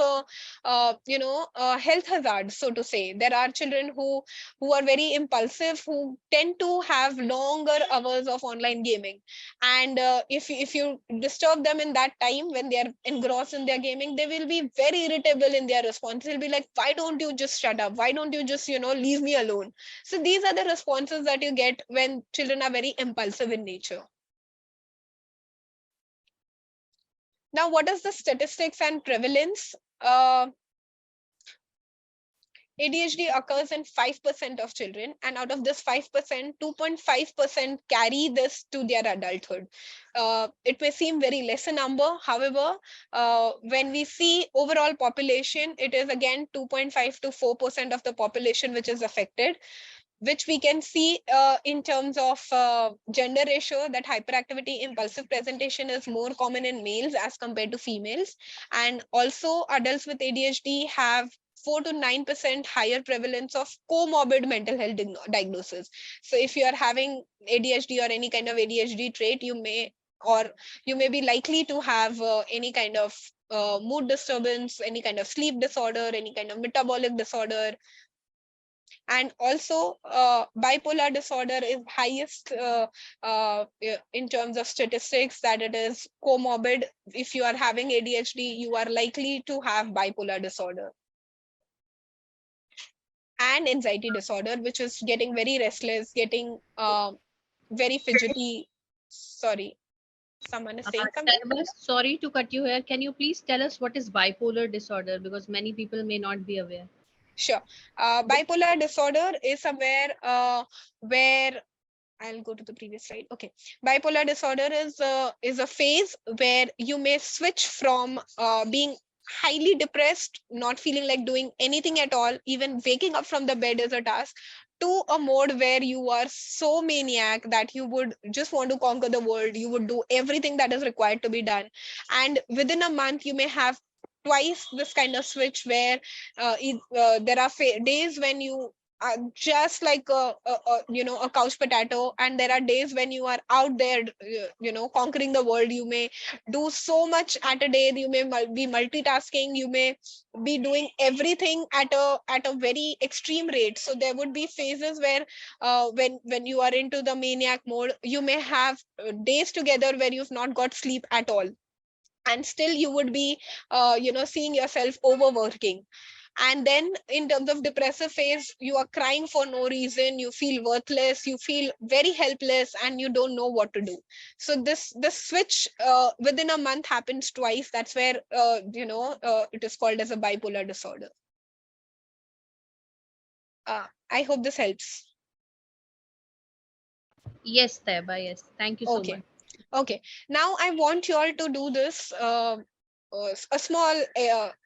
S1: health hazard, so to say. There are children who are very impulsive, who tend to have longer hours of online gaming. And if you disturb them in that time when they are engrossed in their gaming, they will be very irritable in their response. They'll be like, why don't you just shut up? Why don't you just leave me alone? So these are the responses that you get when children are very impulsive in nature. Now, what is the statistics and prevalence? ADHD occurs in 5% of children, and out of this 5%, 2.5% carry this to their adulthood. It may seem very less a number. However, when we see overall population, it is again 2.5 to 4% of the population which is affected, which we can see in terms of gender ratio, that hyperactivity impulsive presentation is more common in males as compared to females. And also adults with ADHD have 4 to 9% higher prevalence of comorbid mental health diagnosis. So if you are having ADHD or any kind of ADHD trait, you may be likely to have any kind of mood disturbance, any kind of sleep disorder, any kind of metabolic disorder. And also bipolar disorder is highest in terms of statistics, that it is comorbid. If you are having ADHD, you are likely to have bipolar disorder. And anxiety disorder, which is getting very restless, getting very fidgety. Sorry, someone is saying something.
S2: Sorry to cut you here. Can you please tell us what is bipolar disorder? Because many people may not be aware.
S1: Sure. Bipolar disorder is somewhere where I'll go to the previous slide. Okay. Bipolar disorder is a phase where you may switch from being highly depressed, not feeling like doing anything at all, even waking up from the bed is a task, to a mode where you are so maniac that you would just want to conquer the world. You would do everything that is required to be done. And within a month, you may have twice this kind of switch where there are days when you just like a couch potato, and there are days when you are out there conquering the world. You may do so much at a day. You may be multitasking. You may be doing everything at a very extreme rate. So there would be phases where when you are into the maniac mode, you may have days together where you've not got sleep at all, and still you would be seeing yourself overworking. And then in terms of depressive phase, you are crying for no reason, you feel worthless, you feel very helpless, and you don't know what to do. So this switch within a month happens twice. That's where it is called as a bipolar disorder. I hope this helps.
S2: Yes, Taiba, yes, thank you so
S1: Okay.
S2: much.
S1: Okay, now I want you all to do this a small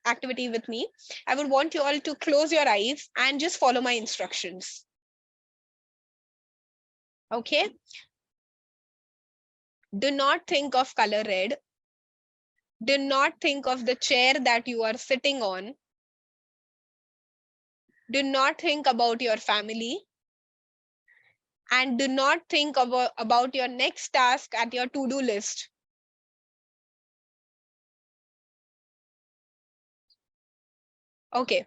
S1: activity with me. I would want you all to close your eyes and just follow my instructions. Okay, do not think of color red. Do not think of the chair that you are sitting on. Do not think about your family. And do not think about your next task at your to-do list. Okay,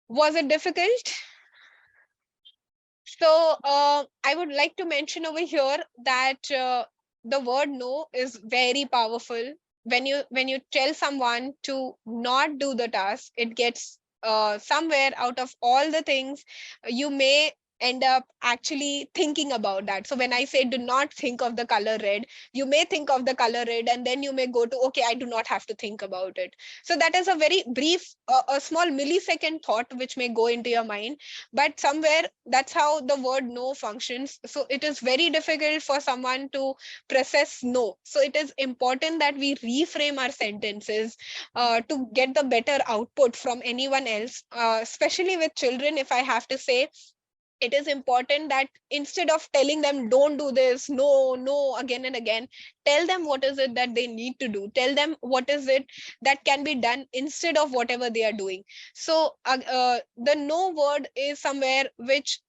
S1: was it difficult? So I would like to mention over here that the word no is very powerful. When you tell someone to not do the task, it gets somewhere out of all the things you may end up actually thinking about that. So when I say do not think of the color red, you may think of the color red, and then you may go to, okay, I do not have to think about it. So that is a very brief, a small millisecond thought which may go into your mind, but somewhere that's how the word no functions. So it is very difficult for someone to process no. So it is important that we reframe our sentences to get the better output from anyone else, especially with children. If I have to say, it is important that instead of telling them don't do this, no, no, again and again, tell them what is it that they need to do. Tell them what is it that can be done instead of whatever they are doing. So the no word is somewhere which,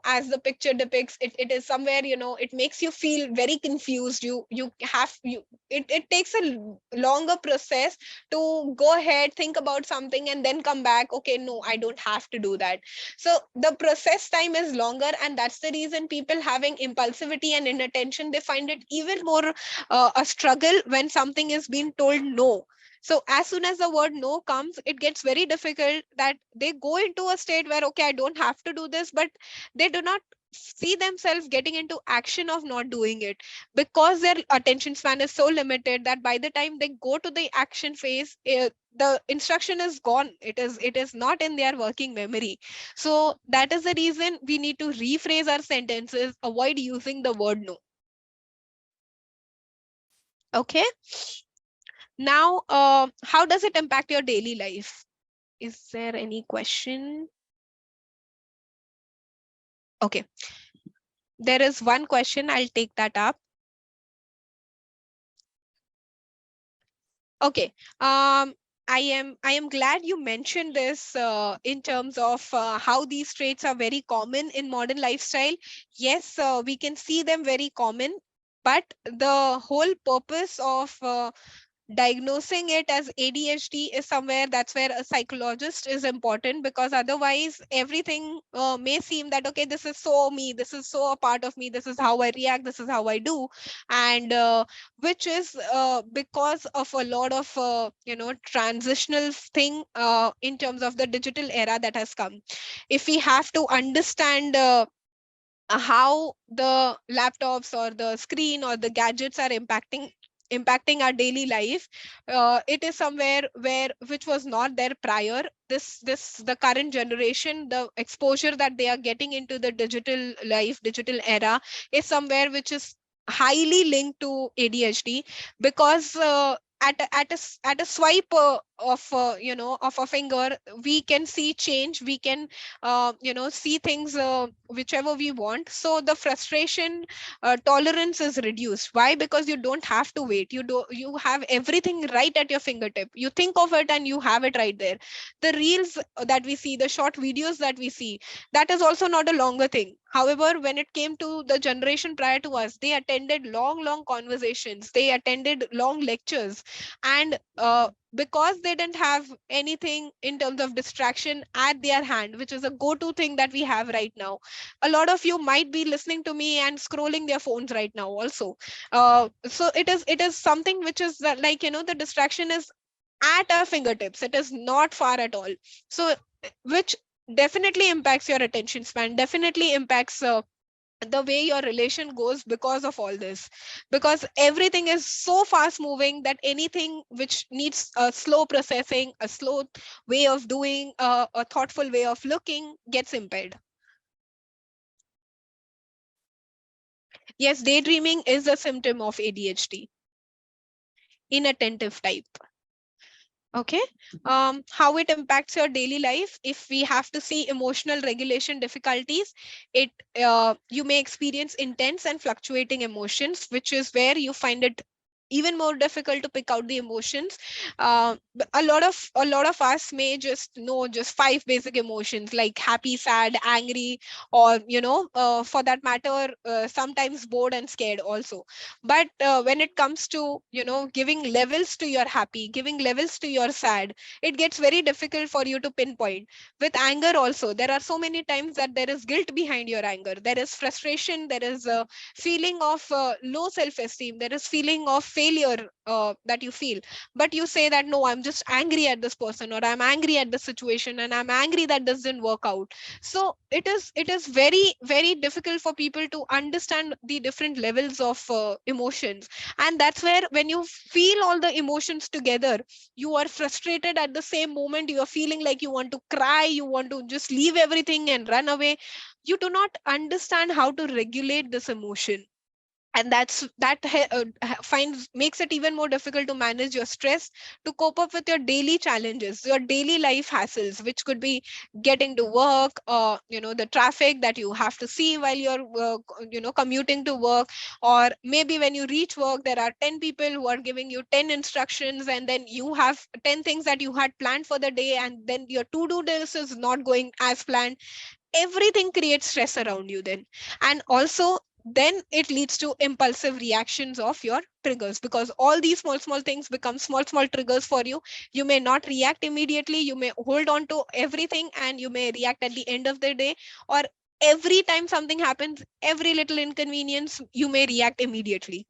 S1: as the picture depicts, it is somewhere, it makes you feel very confused. It takes a longer process to go ahead, think about something, and then come back, okay, no, I don't have to do that. So the process time is longer, and that's the reason people having impulsivity and inattention, they find it even more a struggle when something is being told no. So as soon as the word no comes, it gets very difficult that they go into a state where, okay, I don't have to do this, but they do not see themselves getting into action of not doing it, because their attention span is so limited that by the time they go to the action phase, the instruction is gone. It is not in their working memory. So that is the reason we need to rephrase our sentences, avoid using the word no. Okay. Now, how does it impact your daily life? Is there any question? Okay. There is one question. I'll take that up. Okay. I am glad you mentioned this in terms of how these traits are very common in modern lifestyle. Yes, we can see them very common, but the whole purpose of diagnosing it as ADHD is somewhere that's where a psychologist is important, because otherwise everything may seem that, okay, this is so me, this is so a part of me, this is how I react, this is how I do. And which is because of a lot of transitional thing in terms of the digital era that has come. If we have to understand how the laptops or the screen or the gadgets are impacting impacting our daily life. It is somewhere where which was not there prior. This the current generation, the exposure that they are getting into the digital life, digital era, is somewhere which is highly linked to ADHD. Because at a swipe of of a finger, we can see change, we can see things whichever we want. So the frustration tolerance is reduced. Why? Because you don't have to wait, you have everything right at your fingertip, you think of it and you have it right there. The reels that we see, the short videos that we see, that is also not a longer thing. However, when it came to the generation prior to us, they attended long conversations, they attended long lectures. And because they didn't have anything in terms of distraction at their hand, which is a go-to thing that we have right now. A lot of you might be listening to me and scrolling their phones right now also. So it is something which is like, the distraction is at our fingertips, it is not far at all. So which definitely impacts your attention span, definitely impacts the way your relation goes because of all this. Because everything is so fast moving that anything which needs a slow processing, a slow way of doing, a thoughtful way of looking, gets impaired. Yes, daydreaming is a symptom of ADHD, inattentive type. Okay. How it impacts your daily life? If we have to see emotional regulation difficulties, it you may experience intense and fluctuating emotions, which is where you find it even more difficult to pick out the emotions. But a lot of us may just know just five basic emotions like happy, sad, angry, or for that matter, sometimes bored and scared also. But when it comes to giving levels to your happy, giving levels to your sad, it gets very difficult for you to pinpoint. With anger also, there are so many times that there is guilt behind your anger, there is frustration, there is a feeling of low self esteem, there is feeling of failure that you feel. But you say that no, I'm just angry at this person, or I'm angry at the situation, and I'm angry that this didn't work out. So it is very difficult for people to understand the different levels of emotions. And that's where, when you feel all the emotions together, you are frustrated at the same moment, you are feeling like you want to cry, you want to just leave everything and run away. You do not understand how to regulate this emotion. And finds makes it even more difficult to manage your stress, to cope up with your daily challenges, your daily life hassles, which could be getting to work, the traffic that you have to see while you're commuting to work. Or maybe when you reach work, there are 10 people who are giving you 10 instructions, and then you have 10 things that you had planned for the day, and then your to-do list is not going as planned. Everything creates stress around you then. And also, then it leads to impulsive reactions of your triggers, because all these small things become small triggers for you. You may not react immediately, you may hold on to everything, and you may react at the end of the day. Or every time something happens, every little inconvenience, you may react immediately.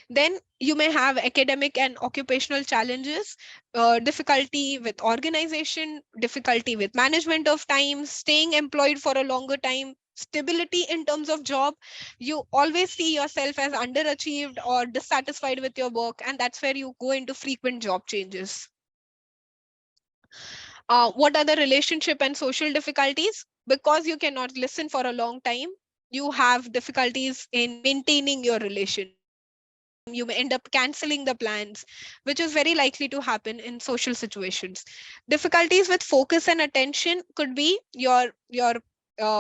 S1: Then you may have academic and occupational challenges, difficulty with organization, difficulty with management of time, staying employed for a longer time, stability in terms of job. You always see yourself as underachieved or dissatisfied with your work, and that's where you go into frequent job changes. What are the relationship and social difficulties? Because you cannot listen for a long time, you have difficulties in maintaining your relation. Most of the time, you may end up canceling the plans, which is very likely to happen in social situations. Difficulties with focus and attention could be your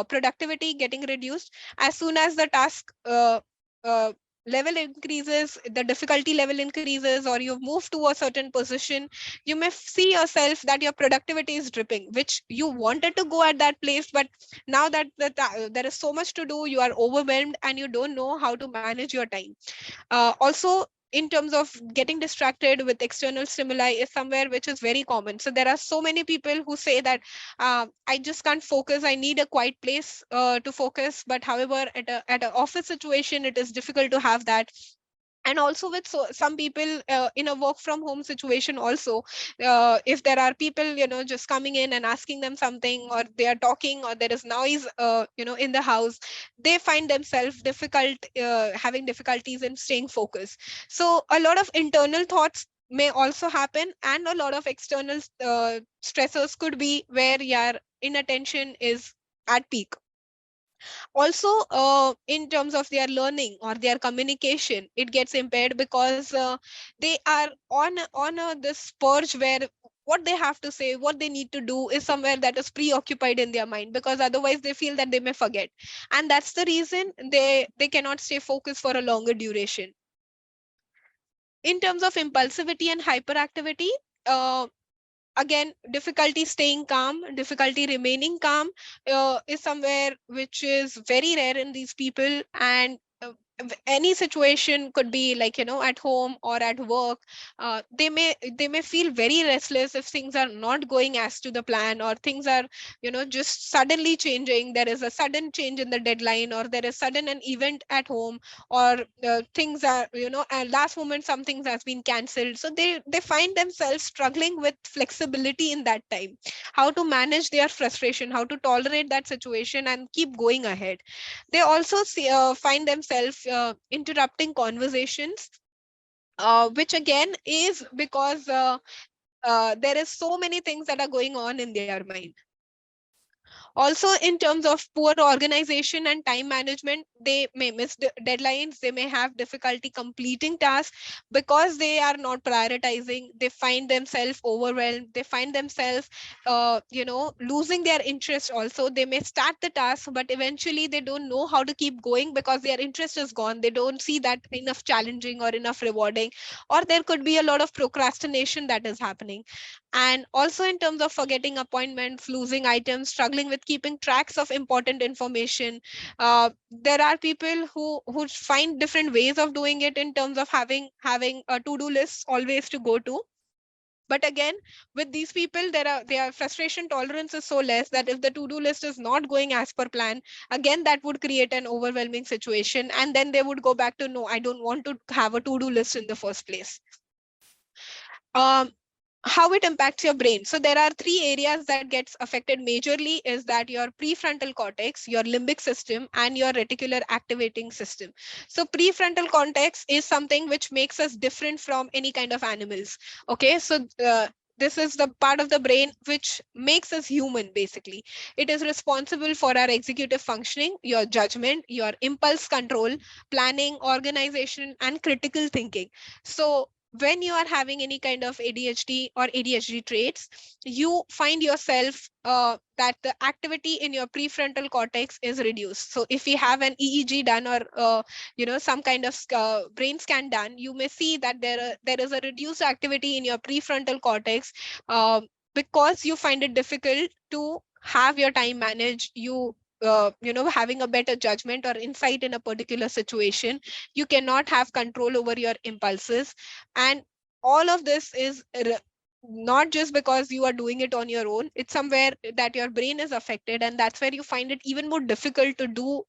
S1: productivity getting reduced as soon as the task uh, level increases, the difficulty level increases, or you've moved to a certain position. You may see yourself that your productivity is dripping, which you wanted to go at that place, but now that there is so much to do, you are overwhelmed and you don't know how to manage your time. Also, in terms of getting distracted with external stimuli is somewhere which is very common. So there are so many people who say that I just can't focus, I need a quiet place to focus. But however, at a office situation, it is difficult to have that. And also with some people in a work from home situation also, if there are people just coming in and asking them something, or they are talking, or there is noise in the house, they find themselves having difficulties in staying focused. So a lot of internal thoughts may also happen, and a lot of external stressors could be where your inattention is at peak. Also, in terms of their learning or their communication, it gets impaired, because they are on this purge where what they have to say, what they need to do is somewhere that is preoccupied in their mind, because otherwise they feel that they may forget, and that's the reason they cannot stay focused for a longer duration. In terms of impulsivity and hyperactivity, uh, again, difficulty staying calm, difficulty remaining calm is somewhere which is very rare in these people. And any situation could be like at home or at work, they may feel very restless if things are not going as to the plan, or things are just suddenly changing. There is a sudden change in the deadline, or there is sudden an event at home, or things are at last moment some things has been cancelled, so they find themselves struggling with flexibility in that time, how to manage their frustration, how to tolerate that situation and keep going ahead. They also find themselves interrupting conversations, which again is because there is so many things that are going on in their mind. Also, in terms of poor organization and time management, they may miss deadlines, they may have difficulty completing tasks because they are not prioritizing. They find themselves overwhelmed, they find themselves losing their interest. Also, they may start the task, but eventually they don't know how to keep going because their interest is gone. They don't see that enough challenging or enough rewarding, or there could be a lot of procrastination that is happening. And also, in terms of forgetting appointments, losing items, struggling with keeping tracks of important information, there are people who find different ways of doing it, in terms of having a to-do list always to go to. But again, with these people, their frustration tolerance is so less that if the to-do list is not going as per plan, again that would create an overwhelming situation, and then they would go back to, no, I don't want to have a to-do list in the first place. um, how it impacts your brain. So there are three areas that gets affected majorly, is that your prefrontal cortex, your limbic system, and your reticular activating system. So prefrontal cortex is something which makes us different from any kind of animals. Okay, so this is the part of the brain which makes us human, basically. It is responsible for our executive functioning, your judgment, your impulse control, planning, organization, and critical thinking. So when you are having any kind of ADHD or ADHD traits, you find yourself that the activity in your prefrontal cortex is reduced. So if you have an EEG done, or some kind of brain scan done, you may see that there is a reduced activity in your prefrontal cortex, uh, because you find it difficult to have your time managed. Having a better judgment or insight in a particular situation, you cannot have control over your impulses. And all of this is not just because you are doing it on your own, it's somewhere that your brain is affected, and that's where you find it even more difficult to do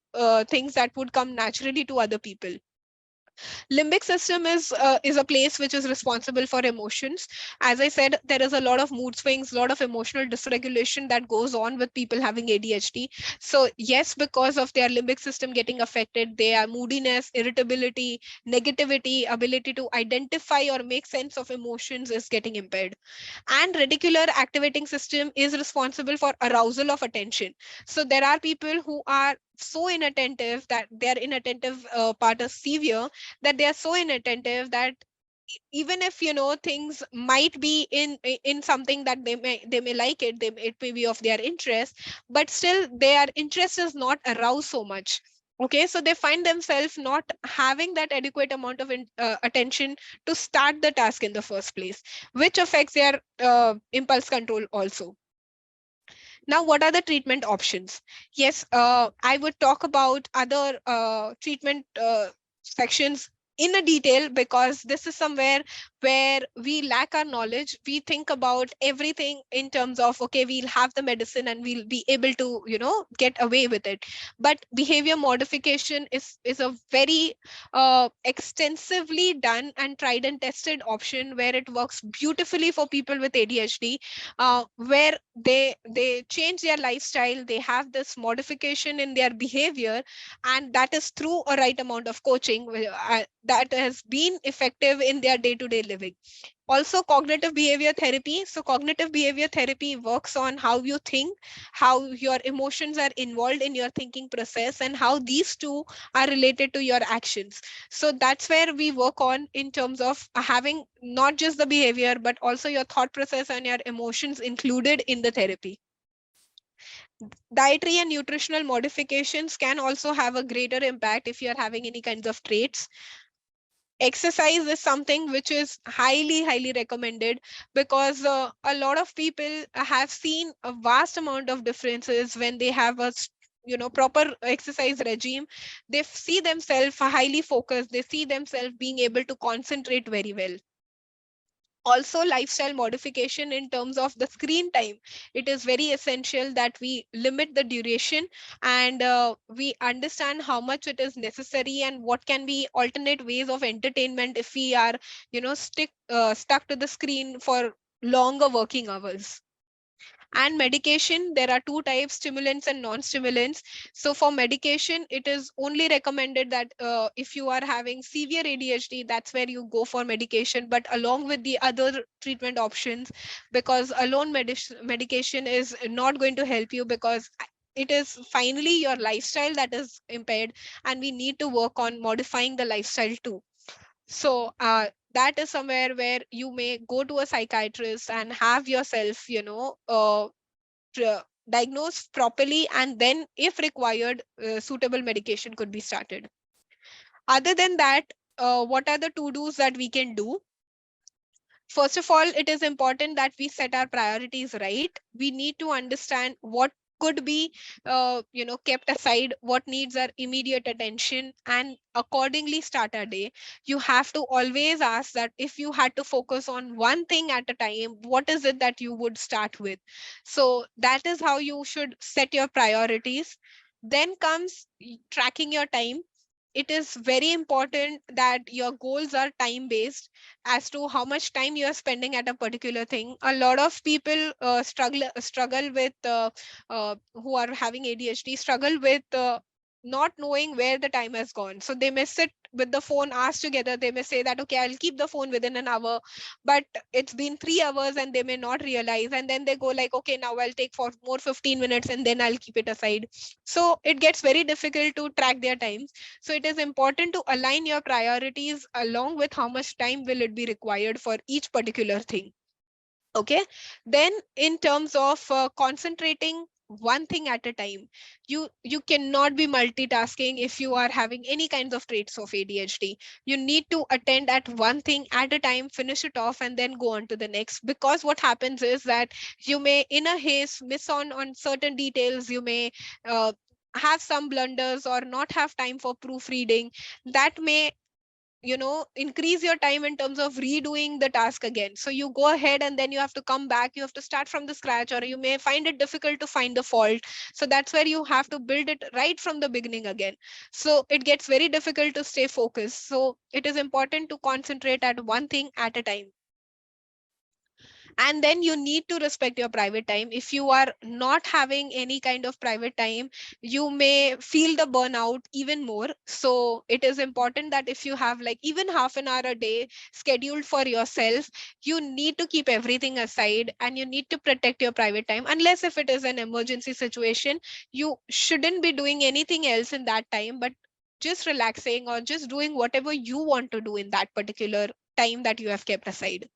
S1: things that would come naturally to other people. Limbic system is a place which is responsible for emotions. As I said, there is a lot of mood swings, a lot of emotional dysregulation that goes on with people having ADHD. So yes, because of their limbic system getting affected, their moodiness, irritability, negativity, ability to identify or make sense of emotions is getting impaired. And reticular activating system is responsible for arousal of attention. So there are people who are so inattentive that their inattentive part is severe, that they are so inattentive that even if things might be in something that they may like it, it may be of their interest, but still their interest is not aroused so much. Okay, so they find themselves not having that adequate amount of attention to start the task in the first place, which affects their impulse control also. Now, what are the treatment options? Yes, I would talk about other treatment sections in a detail, because this is somewhere where we lack our knowledge. We think about everything in terms of, okay, we'll have the medicine and we'll be able to, get away with it. But behavior modification is a very extensively done and tried and tested option where it works beautifully for people with ADHD, where they change their lifestyle, they have this modification in their behavior, and that is through a right amount of coaching that has been effective in their day to day living. Also, cognitive behavior therapy. So cognitive behavior therapy works on how you think, how your emotions are involved in your thinking process, and how these two are related to your actions. So that's where we work on in terms of having not just the behavior but also your thought process and your emotions included in the therapy. Dietary and nutritional modifications can also have a greater impact if you're having any kinds of traits. Exercise is something which is highly recommended, because a lot of people have seen a vast amount of differences when they have a proper exercise regime. They see themselves highly focused, they see themselves being able to concentrate very well. Also, lifestyle modification in terms of the screen time. It is very essential that we limit the duration, and we understand how much it is necessary and what can be alternate ways of entertainment if we are stuck to the screen for longer working hours. And medication, there are two types, stimulants and non-stimulants. So for medication, it is only recommended that if you are having severe ADHD, that's where you go for medication, but along with the other treatment options, because alone medication is not going to help you, because it is finally your lifestyle that is impaired, and we need to work on modifying the lifestyle too. So that is somewhere where you may go to a psychiatrist and have yourself, diagnosed properly, and then if required, suitable medication could be started. Other than that, what are the to do's that we can do? First of all, it is important that we set our priorities right. We need to understand what could be kept aside, what needs our immediate attention, and accordingly start our day. You have to always ask that if you had to focus on one thing at a time, what is it that you would start with? So that is how you should set your priorities. Then comes tracking your time. It is very important that your goals are time based, as to how much time you are spending at a particular thing. A lot of people struggle with who are having ADHD, struggle with not knowing where the time has gone. So they may sit with the phone hours together. They may say that, okay, I'll keep the phone within an hour, but it's been 3 hours and they may not realize. And then they go like, okay, now I'll take for more 15 minutes and then I'll keep it aside. So it gets very difficult to track their time. So it is important to align your priorities along with how much time will it be required for each particular thing. Okay. Then in terms of concentrating one thing at a time, you cannot be multitasking if you are having any kinds of traits of ADHD. You need to attend at one thing at a time, finish it off, and then go on to the next. Because what happens is that you may in a haste miss on certain details. You may have some blunders or not have time for proofreading. That may increase your time in terms of redoing the task again. So you go ahead and then you have to come back, you have to start from the scratch, or you may find it difficult to find the fault. So that's where you have to build it right from the beginning again. So it gets very difficult to stay focused. So it is important to concentrate at one thing at a time. And then you need to respect your private time. If you are not having any kind of private time, you may feel the burnout even more. So it is important that if you have like even half an hour a day scheduled for yourself, you need to keep everything aside and you need to protect your private time. Unless if it is an emergency situation, you shouldn't be doing anything else in that time, but just relaxing or just doing whatever you want to do in that particular time that you have kept aside.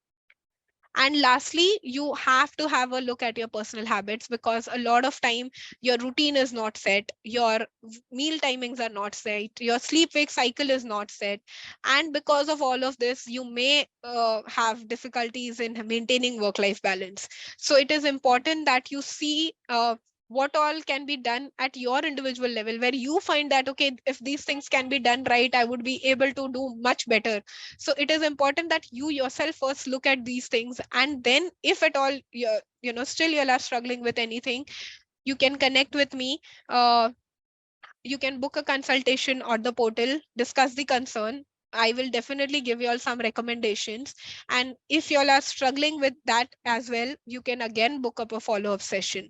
S1: And lastly, you have to have a look at your personal habits, because a lot of time your routine is not set, your meal timings are not set, your sleep wake cycle is not set. And because of all of this, you may have difficulties in maintaining work life balance. So it is important that you see what all can be done at your individual level, where you find that, okay, if these things can be done right, I would be able to do much better. So it is important that you yourself first look at these things, and then if at all you're, still you are struggling with anything, you can connect with me. You can book a consultation on the portal, discuss the concern. I will definitely give you all some recommendations. And if you all are struggling with that as well, you can again book up a follow up session.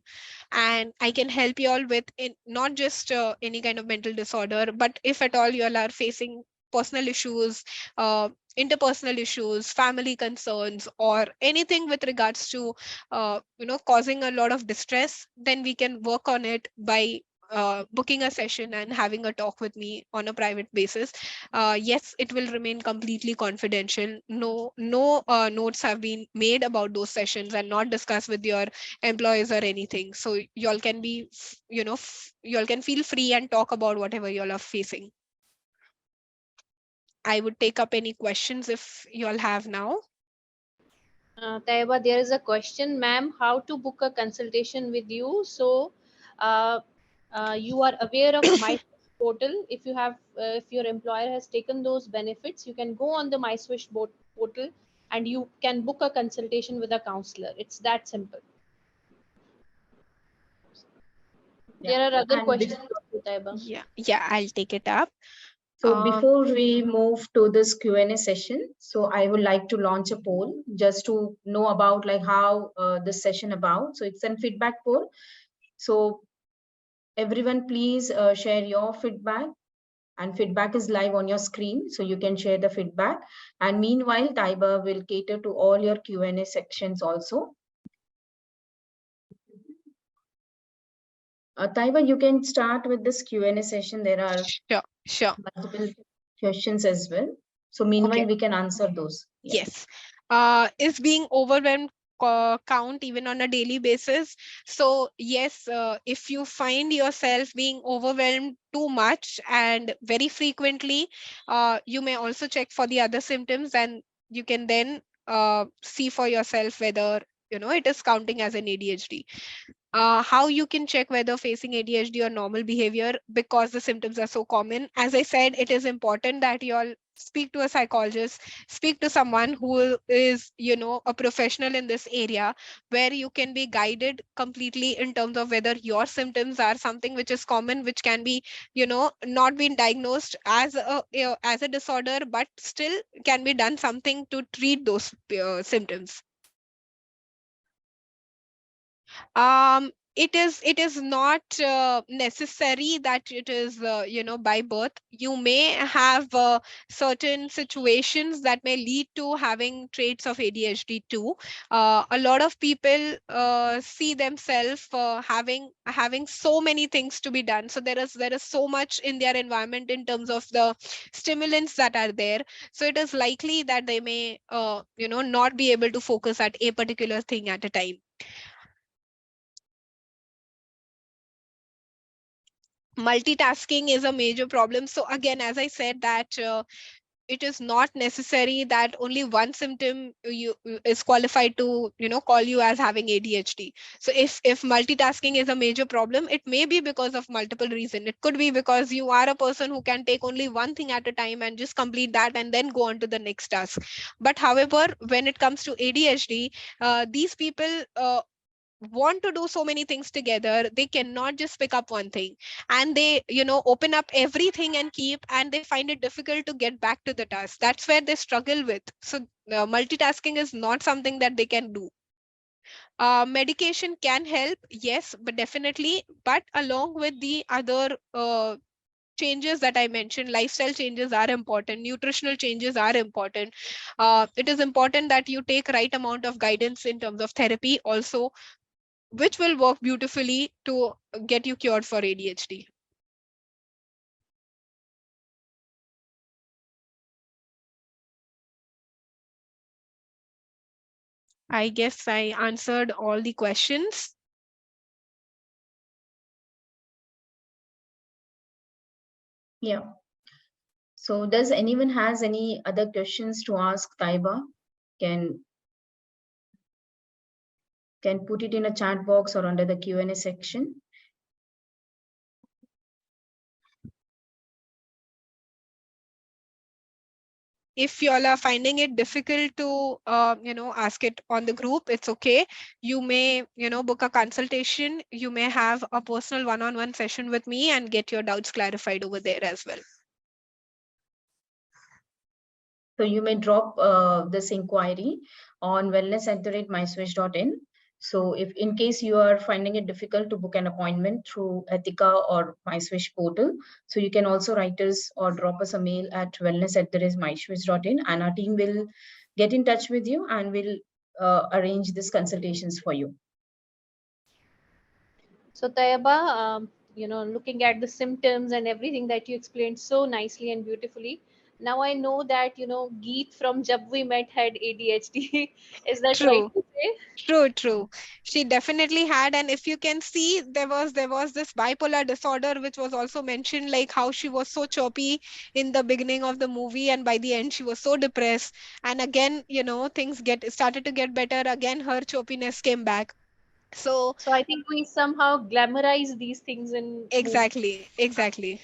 S1: And I can help you all with not just any kind of mental disorder, but if at all you all are facing personal issues, uh, interpersonal issues, family concerns, or anything with regards to, causing a lot of distress, then we can work on it by booking a session and having a talk with me on a private basis. Yes, it will remain completely confidential. No notes have been made about those sessions and not discussed with your employees or anything. So y'all can be, y'all can feel free and talk about whatever y'all are facing. I would take up any questions if y'all have now.
S2: Taiba, there is a question, ma'am. How to book a consultation with you? So, uh, you are aware of my portal. If you have, if your employer has taken those benefits, you can go on the portal and you can book a consultation with a counselor. It's that simple.
S3: Yeah.
S2: There are other
S3: And
S2: questions also, Taiba.
S1: Yeah, I'll take it up.
S3: so
S1: uh,
S3: before we move to this Q&A session, so I would like to launch a poll just to know about like how this session about. So it's a feedback poll. So everyone, please share your feedback. And feedback is live on your screen, so you can share the feedback. And meanwhile, Taiba will cater to all your Q&A sections also. Taiba, you can start with this Q&A session. There are
S1: sure.
S3: multiple questions as well. So
S1: Okay.
S3: meanwhile, we can answer those. Yeah.
S1: Yes. Is being overwhelmed count even on a daily basis? So yes, if you find yourself being overwhelmed too much and very frequently, you may also check for the other symptoms, and you can then see for yourself whether it is counting as an ADHD. How you can check whether facing ADHD or normal behavior, because the symptoms are so common. As I said, it is important that you all speak to a psychologist, speak to someone who is, a professional in this area, where you can be guided completely in terms of whether your symptoms are something which is common, which can be, not been diagnosed as a disorder, but still can be done something to treat those symptoms. It is not necessary that it is by birth. You may have certain situations that may lead to having traits of ADHD too. A lot of people see themselves having so many things to be done, so there is so much in their environment in terms of the stimulants that are there. So it is likely that they may not be able to focus at a particular thing at a time. Multitasking is a major problem. So again, as I said, that it is not necessary that only one symptom is qualified to call you as having ADHD. So if multitasking is a major problem, it may be because of multiple reason. It could be because you are a person who can take only one thing at a time and just complete that and then go on to the next task. But however, when it comes to ADHD, these people want to do so many things together. They cannot just pick up one thing, and they open up everything and keep, and they find it difficult to get back to the task. That's where they struggle with. So multitasking is not something that they can do. Medication can help, yes, but definitely, but along with the other changes that I mentioned, lifestyle changes are important, nutritional changes are important. It is important that you take right amount of guidance in terms of therapy also, which will work beautifully to get you cured for ADHD. I guess I answered all the questions.
S3: Yeah. So does anyone has any other questions to ask Taiba? Can put it in a chat box or under the Q&A section.
S1: if you all are finding it difficult to ask it on the group, it's okay. You may book a consultation. You may have a personal one-on-one session with me and get your doubts clarified over there as well.
S3: So you may drop this inquiry on wellness@myswitch.in. So if in case you are finding it difficult to book an appointment through Ethica or MySwish portal, so you can also write us or drop us a mail at wellness@myswitch.in, and our team will get in touch with you and will arrange these consultations for you.
S2: So Tayaba, looking at the symptoms and everything that you explained so nicely and beautifully, now I know that Geet from Jab We Met had ADHD. Is that right
S1: True.
S2: to say?
S1: True. She definitely had, and if you can see, there was this bipolar disorder which was also mentioned, like how she was so choppy in the beginning of the movie, and by the end she was so depressed. And again, things get started to get better. Again, her choppiness came back. So
S2: So I think we somehow glamorize these things in movies.
S1: exactly.